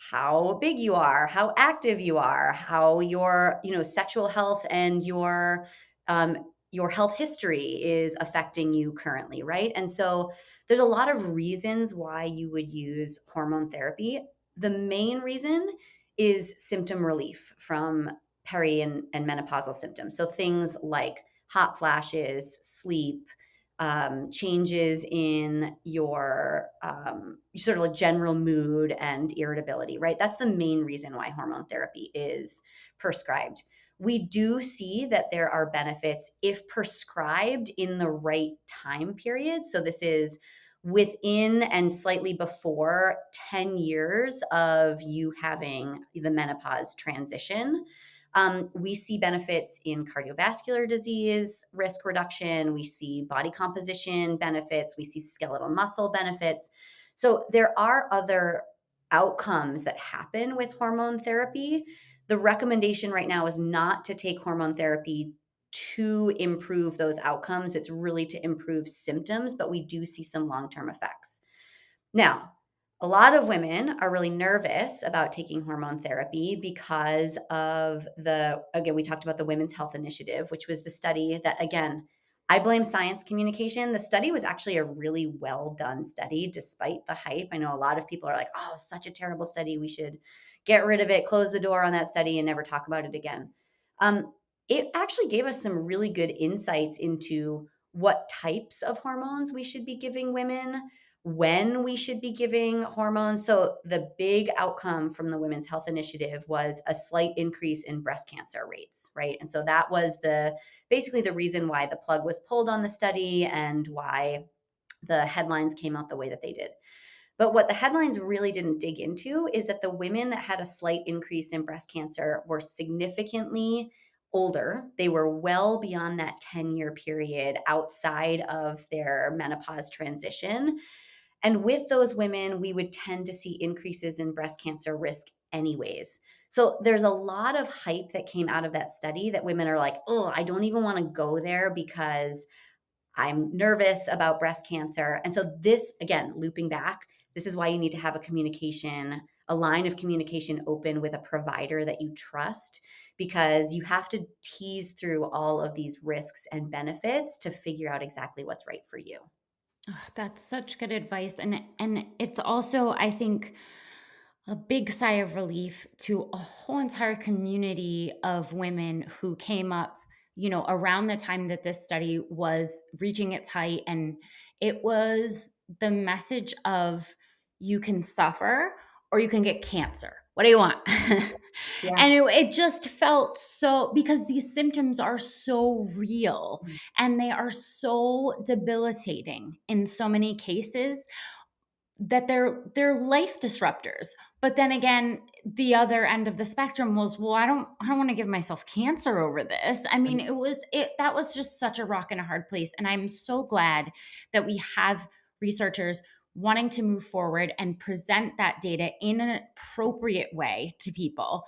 how big you are, how active you are, how your, sexual health and your health history is affecting you currently, right? And so there's a lot of reasons why you would use hormone therapy. The main reason is symptom relief from and menopausal symptoms. So things like hot flashes, sleep, changes in your sort of like general mood and irritability, right? That's the main reason why hormone therapy is prescribed. We do see that there are benefits if prescribed in the right time period. So this is within and slightly before 10 years of you having the menopause transition. We see benefits in cardiovascular disease risk reduction. We see body composition benefits. We see skeletal muscle benefits. So there are other outcomes that happen with hormone therapy. The recommendation right now is not to take hormone therapy to improve those outcomes. It's really to improve symptoms, but we do see some long-term effects. Now, a lot of women are really nervous about taking hormone therapy because of again, we talked about the Women's Health Initiative, which was the study that, again, I blame science communication. The study was actually a really well done study despite the hype. I know a lot of people are like, oh, such a terrible study. We should get rid of it, close the door on that study and never talk about it again. It actually gave us some really good insights into what types of hormones we should be giving women, when we should be giving hormones. So the big outcome from the Women's Health Initiative was a slight increase in breast cancer rates, right? And so that was basically the reason why the plug was pulled on the study and why the headlines came out the way that they did. But what the headlines really didn't dig into is that the women that had a slight increase in breast cancer were significantly older. They were well beyond that 10-year period outside of their menopause transition. And with those women, we would tend to see increases in breast cancer risk anyways. So there's a lot of hype that came out of that study that women are like, oh, I don't even want to go there because I'm nervous about breast cancer. And so this, again, looping back, this is why you need to have a line of communication open with a provider that you trust, because you have to tease through all of these risks and benefits to figure out exactly what's right for you. Oh, that's such good advice. And it's also, I think, a big sigh of relief to a whole entire community of women who came up, around the time that this study was reaching its height. And it was the message of, you can suffer or you can get cancer. What do you want? Yeah. And it just felt so, because these symptoms are so real and they are so debilitating in so many cases, that they're life disruptors. But then again, the other end of the spectrum was, well, I don't want to give myself cancer over this. I mean, that was just such a rock and a hard place. And I'm so glad that we have researchers wanting to move forward and present that data in an appropriate way to people.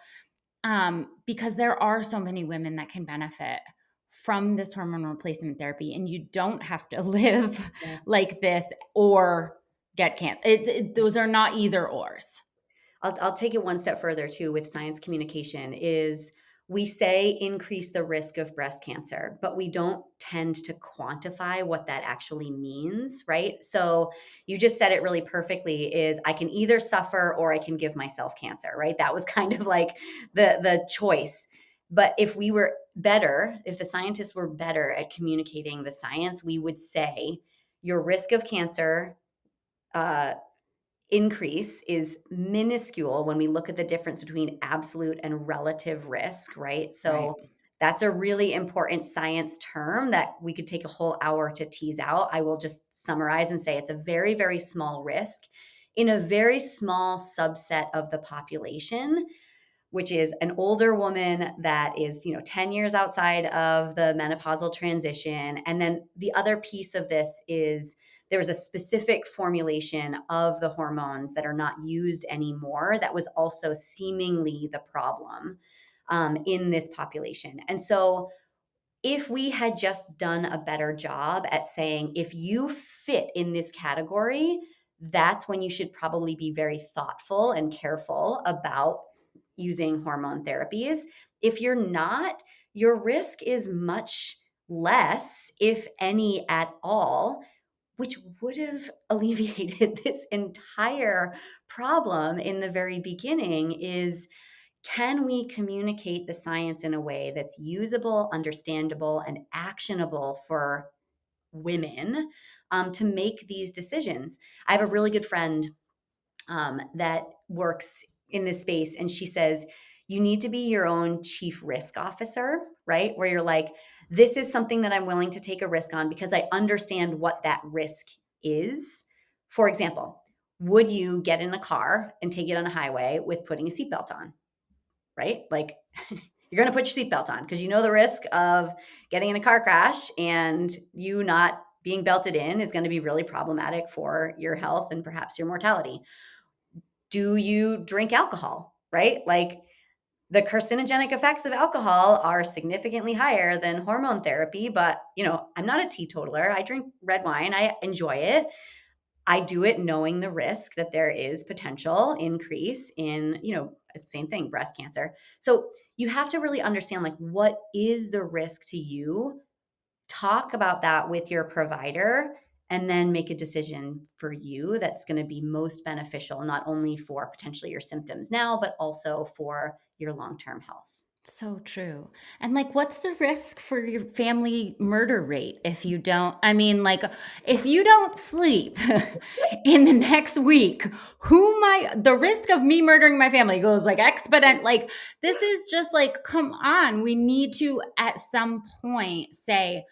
Because there are so many women that can benefit from this hormone replacement therapy, and you don't have to live like this or get cancer. Those are not either ors. I'll take it one step further too with science communication is we say increase the risk of breast cancer, but we don't tend to quantify what that actually means, right? So you just said it really perfectly is I can either suffer or I can give myself cancer, right? That was kind of like the choice. But if we were better, if the scientists were better at communicating the science, we would say your risk of cancer increase is minuscule when we look at the difference between absolute and relative risk, right? So Right. that's a really important science term that we could take a whole hour to tease out. I will just summarize and say it's a very, very small risk in a very small subset of the population, which is an older woman that is, 10 years outside of the menopausal transition. And then the other piece of this is there's a specific formulation of the hormones that are not used anymore that was also seemingly the problem in this population. And so if we had just done a better job at saying, if you fit in this category, that's when you should probably be very thoughtful and careful about using hormone therapies. If you're not, your risk is much less, if any at all, which would have alleviated this entire problem in the very beginning is can we communicate the science in a way that's usable, understandable, and actionable for women to make these decisions? I have a really good friend that works in this space, and she says, you need to be your own chief risk officer, right? Where you're like, this is something that I'm willing to take a risk on because I understand what that risk is. For example, would you get in a car and take it on a highway with putting a seatbelt on? Right? Like you're going to put your seatbelt on because you know the risk of getting in a car crash and you not being belted in is going to be really problematic for your health and perhaps your mortality. Do you drink alcohol? Right? Like the carcinogenic effects of alcohol are significantly higher than hormone therapy, but I'm not a teetotaler. I drink red wine. I enjoy it. I do it knowing the risk that there is potential increase in, same thing, breast cancer. So you have to really understand like what is the risk to you? Talk about that with your provider and then make a decision for you that's going to be most beneficial, not only for potentially your symptoms now, but also for your long-term health. So true. And like, what's the risk for your family murder rate if you don't? I mean, like, if you don't sleep in the next week, the risk of me murdering my family goes like exponent. Like, this is just like, come on. We need to at some point say,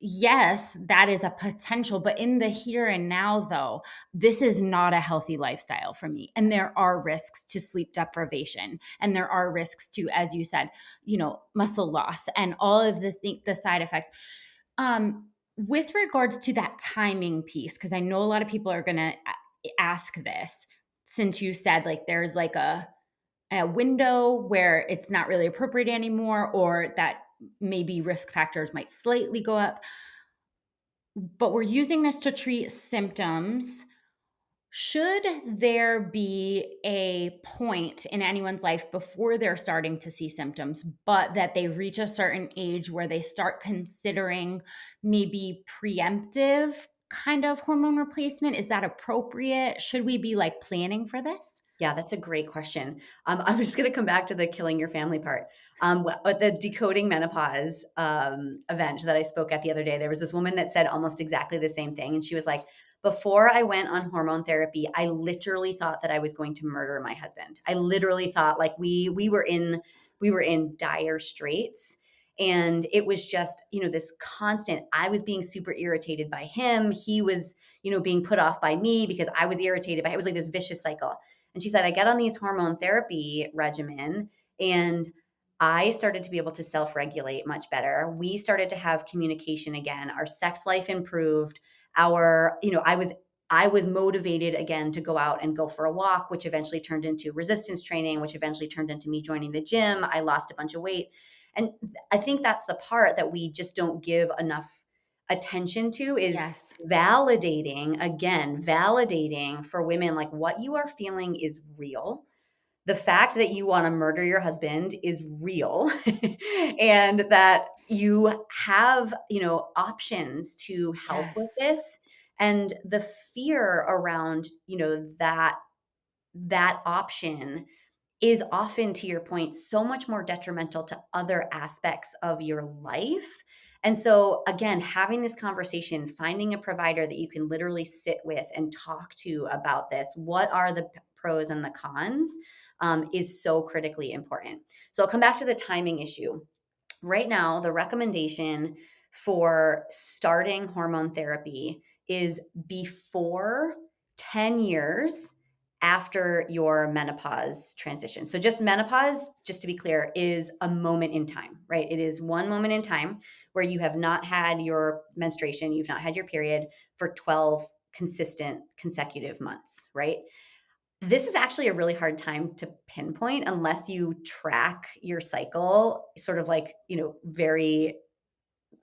yes, that is a potential, but in the here and now, though, this is not a healthy lifestyle for me. And there are risks to sleep deprivation. And there are risks to, as you said, muscle loss and all of the side effects. With regards to that timing piece, because I know a lot of people are going to ask this, since you said like there's like a window where it's not really appropriate anymore, or that maybe risk factors might slightly go up. but we're using this to treat symptoms. Should there be a point in anyone's life before they're starting to see symptoms, but that they reach a certain age where they start considering maybe preemptive kind of hormone replacement? Is that appropriate? Should we be like planning for this? Yeah, that's a great question. I'm just going to come back to the killing your family part. At the decoding menopause event that I spoke at the other day, there was this woman that said almost exactly the same thing. And she was like, before I went on hormone therapy, I literally thought that I was going to murder my husband. I literally thought like we were in dire straits. And it was just, this constant, I was being super irritated by him. He was, being put off by me because I was irritated by it. It was like this vicious cycle. And she said, I get on these hormone therapy regimen and I started to be able to self-regulate much better. We started to have communication again. Our sex life improved. I was motivated again to go out and go for a walk, which eventually turned into resistance training, which eventually turned into me joining the gym. I lost a bunch of weight. And I think that's the part that we just don't give enough attention to is Yes. validating for women, like what you are feeling is real. The fact that you want to murder your husband is real and that you have, options to help with Yes. this. And the fear around, that option is often, to your point, so much more detrimental to other aspects of your life. And so, again, having this conversation, finding a provider that you can literally sit with and talk to about this, what are the pros and the cons, is so critically important. So, I'll come back to the timing issue. Right now, the recommendation for starting hormone therapy is before 10 years after your menopause transition. So just menopause, just to be clear, is a moment in time, right? It is one moment in time where you have not had your menstruation, you've not had your period for 12 consistent consecutive months, right? This is actually a really hard time to pinpoint unless you track your cycle sort of like, very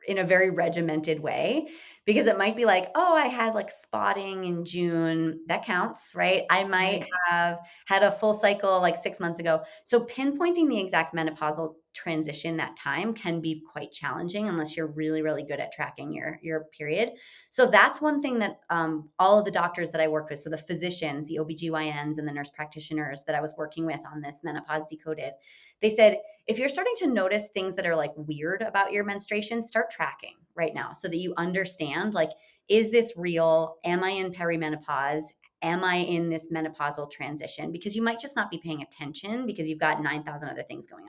in a very regimented way, because it might be like, oh, I had like spotting in June. That counts, right? I might Right. have had a full cycle like 6 months ago. So pinpointing the exact menopausal transition, that time can be quite challenging unless you're really, really good at tracking your period. So that's one thing that all of the doctors that I worked with, so the physicians, the OBGYNs and the nurse practitioners that I was working with on this menopause decoded, they said, if you're starting to notice things that are like weird about your menstruation, start tracking right now so that you understand, like, is this real? Am I in perimenopause? Am I in this menopausal transition? Because you might just not be paying attention because you've got 9,000 other things going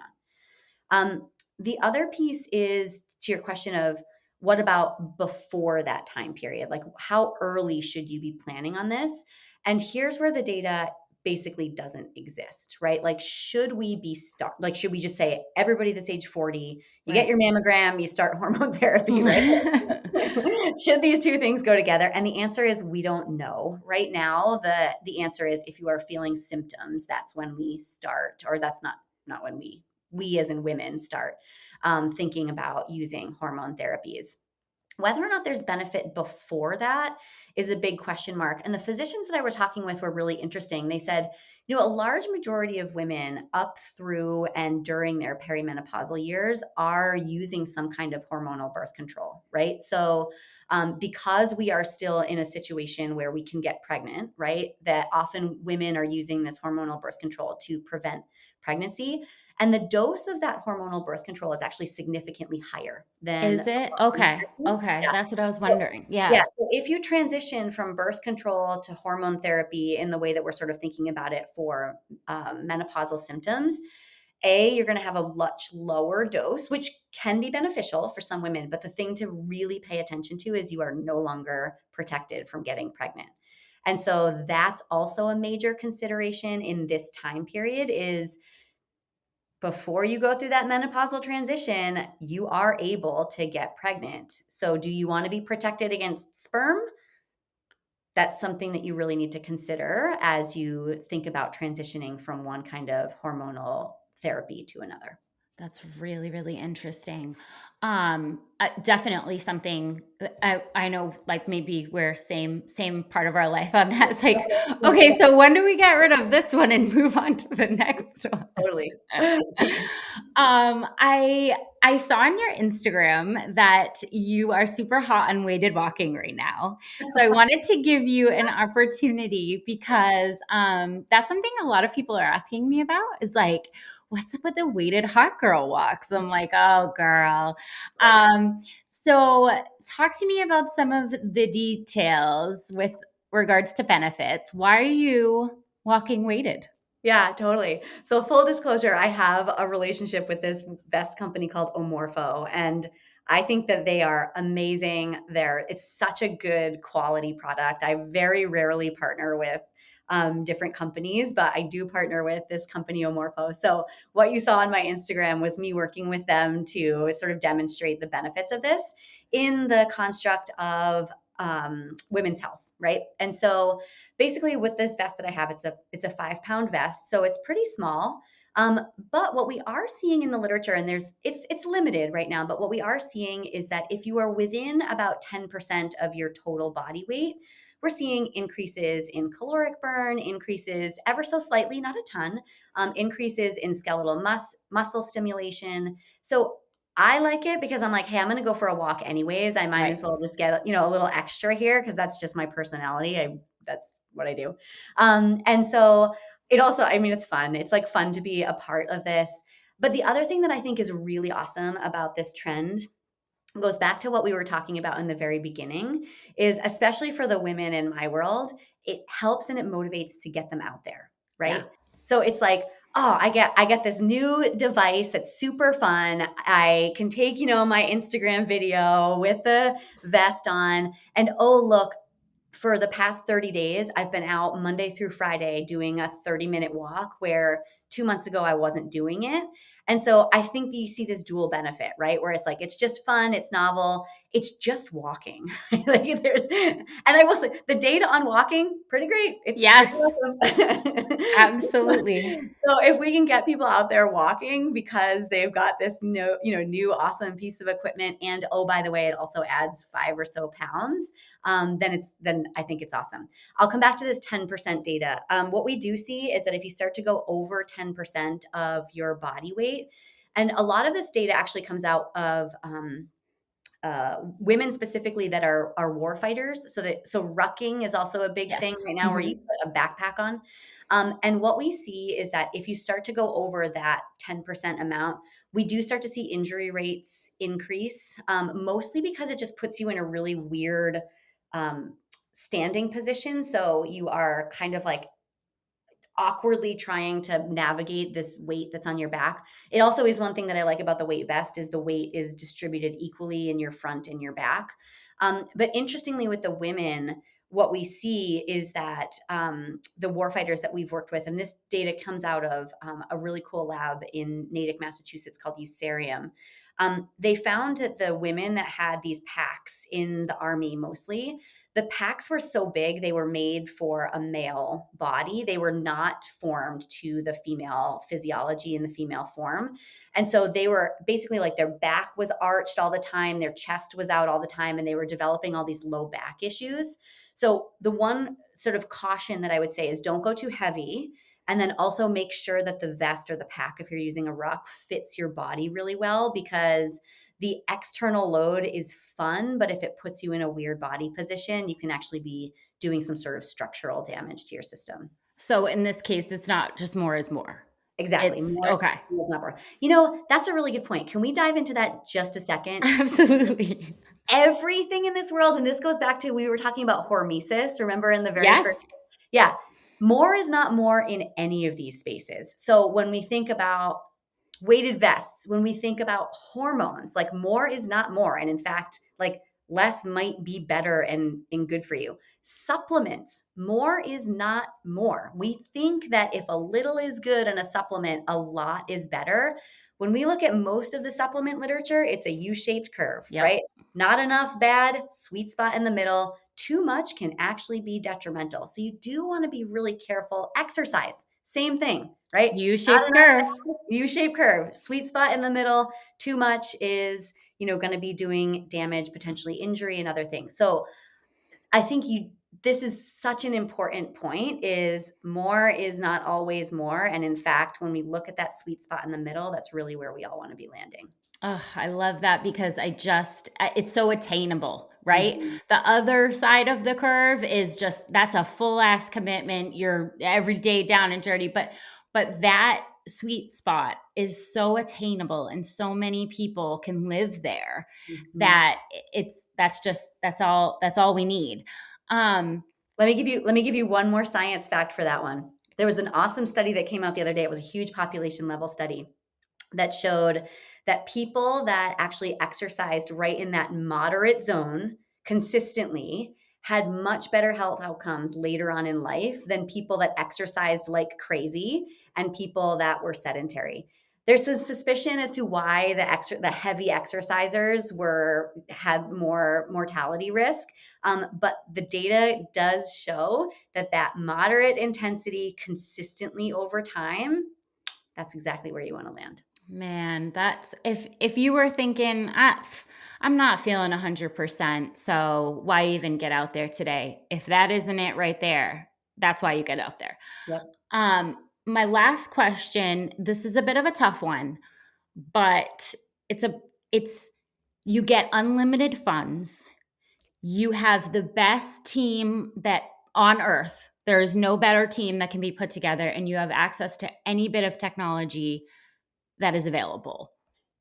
on. The other piece is to your question of what about before that time period? Like, how early should you be planning on this? And here's where the data basically doesn't exist, right? Like, should we should we just say everybody that's age 40, you get Right. your mammogram, you start hormone therapy, right? Should these two things go together? And the answer is we don't know. Right now, the answer is if you are feeling symptoms, that's when we start, or that's not when we as in women start thinking about using hormone therapies. Whether or not there's benefit before that is a big question mark. And the physicians that I were talking with were really interesting. They said, a large majority of women up through and during their perimenopausal years are using some kind of hormonal birth control, right? So, because we are still in a situation where we can get pregnant, right? That often women are using this hormonal birth control to prevent pregnancy. And the dose of that hormonal birth control is actually significantly higher than Is it? hormone Okay. therapies. Okay. Yeah. That's what I was So wondering. yeah, Yeah. so if you transition from birth control to hormone therapy in the way that we're sort of thinking about it for menopausal symptoms, you're going to have a much lower dose, which can be beneficial for some women. But the thing to really pay attention to is you are no longer protected from getting pregnant. And so that's also a major consideration in this time period is before you go through that menopausal transition, you are able to get pregnant. So, do you want to be protected against sperm? That's something that you really need to consider as you think about transitioning from one kind of hormonal therapy to another. That's really, really interesting. Definitely something I know, like maybe we're same part of our life on that. It's like, okay, so when do we get rid of this one and move on to the next one? Totally. I saw on your Instagram that you are super hot on weighted walking right now. So I wanted to give you an opportunity because that's something a lot of people are asking me about is like, what's up with the weighted hot girl walks? I'm like, oh, girl. So talk to me about some of the details with regards to benefits. Why are you walking weighted? Yeah, totally. So full disclosure, I have a relationship with this vest company called Omorpho, and I think that they are amazing. It's such a good quality product. I very rarely partner with different companies, but I do partner with this company Omorpho. So what you saw on my Instagram was me working with them to sort of demonstrate the benefits of this in the construct of women's health, right? And so basically with this vest that I have, it's a 5 pound vest, so it's pretty small. But what we are seeing in the literature, and it's limited right now, but what we are seeing is that if you are within about 10% of your total body weight, we're seeing increases in caloric burn, increases ever so slightly, not a ton, increases in skeletal muscle stimulation. So I like it because I'm like, hey, I'm going to go for a walk anyways. I might Right. as well just get a little extra here because that's just my personality. That's what I do. And so it also, I mean, it's fun. It's like fun to be a part of this. But the other thing that I think is really awesome about this trend goes back to what we were talking about in the very beginning is especially for the women in my world, it helps and it motivates to get them out there, Yeah. right? So it's like, oh, I get this new device that's super fun. I can take, my Instagram video with the vest on and oh, look, for the past 30 days, I've been out Monday through Friday doing a 30-minute walk where 2 months ago I wasn't doing it. And so I think that you see this dual benefit, right? Where it's like, it's just fun, it's novel, it's just walking. Like and I will say the data on walking, pretty great. It's pretty Yes, awesome. absolutely. So if we can get people out there walking because they've got this new awesome piece of equipment, and oh, by the way, it also adds 5 or so pounds, then I think it's awesome. I'll come back to this 10% data. What we do see is that if you start to go over 10% of your body weight, and a lot of this data actually comes out of women specifically that are war fighters. So rucking is also a big thing Yes. right now where you put a backpack on. And what we see is that if you start to go over that 10% amount, we do start to see injury rates increase, mostly because it just puts you in a really weird standing position. So you are kind of like awkwardly trying to navigate this weight that's on your back. It also is one thing that I like about the weight vest is the weight is distributed equally in your front and your back. But interestingly, with the women, what we see is that the warfighters that we've worked with, and this data comes out of a really cool lab in Natick, Massachusetts called Usarium. They found that the women that had these packs in the army mostly, the packs were so big, they were made for a male body. They were not formed to the female physiology and the female form. And so they were basically like their back was arched all the time, their chest was out all the time, and they were developing all these low back issues. So the one sort of caution that I would say is don't go too heavy. And then also make sure that the vest or the pack, if you're using a ruck, fits your body really well because the external load is fun, but if it puts you in a weird body position, you can actually be doing some sort of structural damage to your system. So in this case, it's not just more is more. Exactly. It's More okay. is not more. That's a really good point. Can we dive into that just a second? Absolutely. Everything in this world, and this goes back to we were talking about hormesis, remember in the very first. Yes. Yeah. More is not more in any of these spaces. So when we think about weighted vests, when we think about hormones, like more is not more. And in fact, like less might be better and good for you. Supplements, more is not more. We think that if a little is good in a supplement, a lot is better. When we look at most of the supplement literature, it's a U-shaped curve, Yep. right? Not enough bad, sweet spot in the middle. Too much can actually be detrimental. So you do want to be really careful. Exercise, same thing, right? U-shaped curve. U-shaped curve, sweet spot in the middle. Too much is, going to be doing damage, potentially injury and other things. So I think this is such an important point, is more is not always more. And in fact, when we look at that sweet spot in the middle, that's really where we all want to be landing. Oh, I love that, because it's so attainable, right? Mhm. The other side of the curve is just, that's a full ass commitment. You're every day down and dirty, but that sweet spot is so attainable, and so many people can live there, Mhm. that that's all we need. Let me give you one more science fact for that one. There was an awesome study that came out the other day. It was a huge population level study that showed that people that actually exercised right in that moderate zone consistently had much better health outcomes later on in life than people that exercised like crazy and people that were sedentary. There's a suspicion as to why the heavy exercisers had more mortality risk, but the data does show that moderate intensity consistently over time, that's exactly where you want to land. Man, that's, if you were thinking, I'm not feeling 100%, so why even get out there today? If that isn't it right there, that's why you get out there. Yep. My last question, this is a bit of a tough one, but it's you get unlimited funds. You have the best team that on earth. There is no better team that can be put together, and you have access to any bit of technology that is available.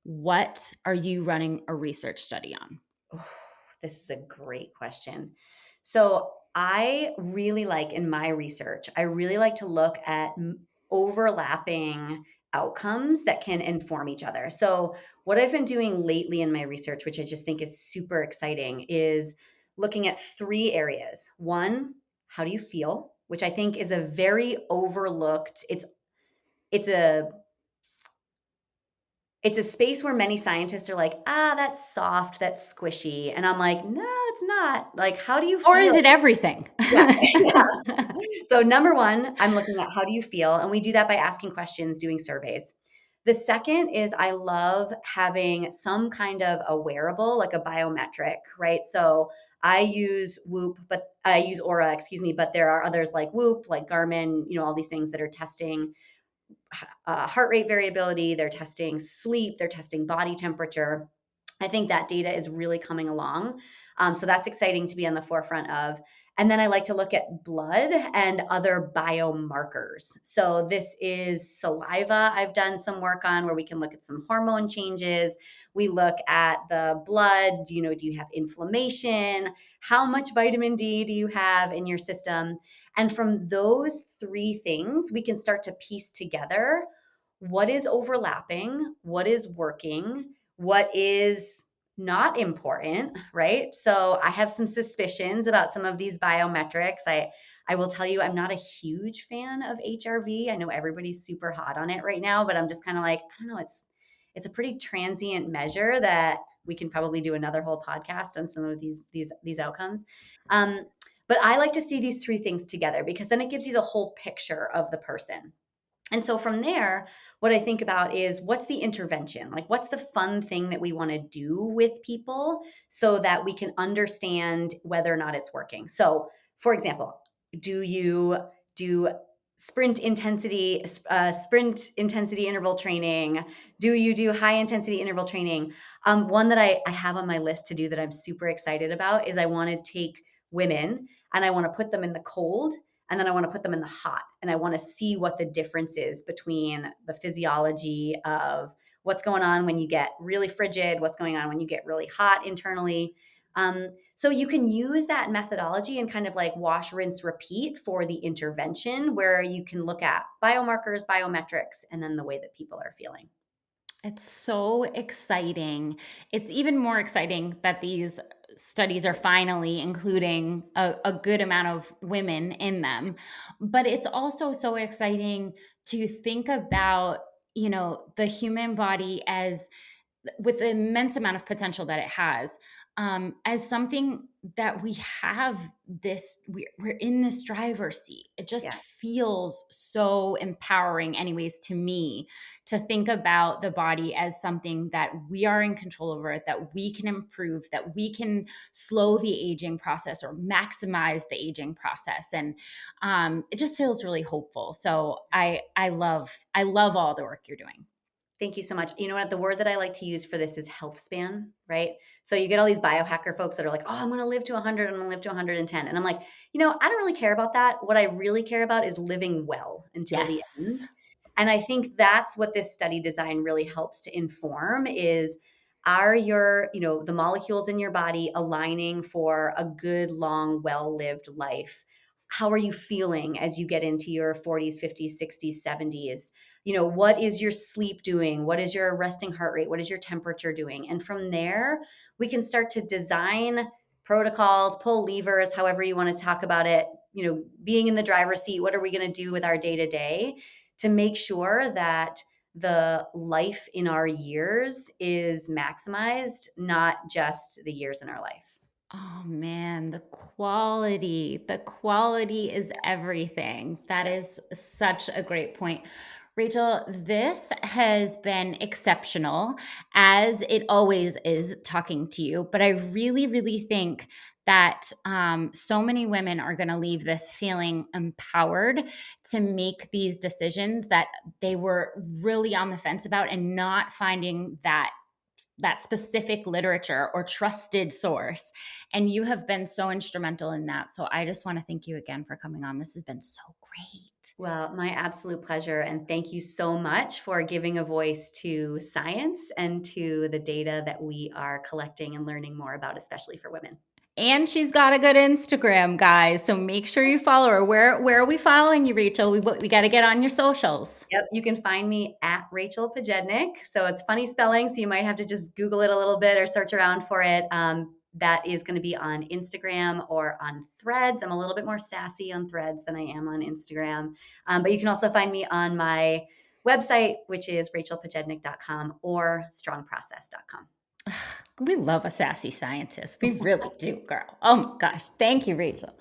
What are you running a research study on? Oh, this is a great question. So I really like, in my research, I really like to look at overlapping outcomes that can inform each other. So what I've been doing lately in my research, which I just think is super exciting, is looking at 3 areas. One, how do you feel? Which I think is a very overlooked, it's a it's a space where many scientists are like, that's soft, that's squishy. And I'm like, no, it's not. Like, how do you Or is feel? it everything? Yeah. Yeah. So number one, I'm looking at how do you feel? And we do that by asking questions, doing surveys. The second is I love having some kind of a wearable, like a biometric, right? So I use Whoop, but I use Aura, excuse me, but there are others like Whoop, like Garmin, all these things that are testing heart rate variability, they're testing sleep, they're testing body temperature. I think that data is really coming along. So that's exciting to be on the forefront of. And then I like to look at blood and other biomarkers. So this is saliva, I've done some work on where we can look at some hormone changes. We look at the blood, do you have inflammation? How much vitamin D do you have in your system? And from those 3 things, we can start to piece together what is overlapping, what is working, what is not important, right? So I have some suspicions about some of these biometrics. I will tell you, I'm not a huge fan of HRV. I know everybody's super hot on it right now, but I'm just kind of like, I don't know, it's a pretty transient measure that we can probably do another whole podcast on some of these outcomes. But I like to see these 3 things together because then it gives you the whole picture of the person. And so from there, what I think about is what's the intervention? Like, what's the fun thing that we want to do with people so that we can understand whether or not it's working? So, for example, do you do sprint intensity interval training? Do you do high intensity interval training? One that I have on my list to do that I'm super excited about is I want to take women and I want to put them in the cold and then I want to put them in the hot and I want to see what the difference is between the physiology of what's going on when you get really frigid, what's going on when you get really hot internally. So you can use that methodology and kind of like wash, rinse, repeat for the intervention where you can look at biomarkers, biometrics, and then the way that people are feeling. It's so exciting. It's even more exciting that these studies are finally including a good amount of women in them. But it's also so exciting to think about, the human body as with the immense amount of potential that it has, as something that we have this, we're in this driver's seat. It just Yeah. feels so empowering, anyways, to me, to think about the body as something that we are in control over, that we can improve, that we can slow the aging process or maximize the aging process. And it just feels really hopeful. So I love all the work you're doing. Thank you so much. You know what? The word that I like to use for this is health span, right? So you get all these biohacker folks that are like, oh, I'm going to live to 100, I'm going to live to 110. And I'm like, I don't really care about that. What I really care about is living well until the Yes. end. And I think that's what this study design really helps to inform is, are your, the molecules in your body aligning for a good, long, well-lived life? How are you feeling as you get into your 40s, 50s, 60s, 70s? What is your sleep doing? What is your resting heart rate? What is your temperature doing? And from there, we can start to design protocols, pull levers, however you want to talk about it. Being in the driver's seat, what are we going to do with our day to day to make sure that the life in our years is maximized, not just the years in our life? Oh man, the quality is everything. That is such a great point. Rachel, this has been exceptional, as it always is talking to you. But I really, really think that so many women are going to leave this feeling empowered to make these decisions that they were really on the fence about, and not finding that specific literature or trusted source. And you have been so instrumental in that. So I just want to thank you again for coming on. This has been so great. Well, my absolute pleasure. And thank you so much for giving a voice to science and to the data that we are collecting and learning more about, especially for women. And she's got a good Instagram, guys. So make sure you follow her. Where are we following you, Rachel? We got to get on your socials. Yep, you can find me at Rachele Podjednic. So it's funny spelling, so you might have to just Google it a little bit or search around for it. That is going to be on Instagram or on Threads. I'm a little bit more sassy on Threads than I am on Instagram. But you can also find me on my website, which is rachelepodjednic.com or strongprocess.com. We love a sassy scientist. We really do, girl. Oh my gosh. Thank you, Rachel.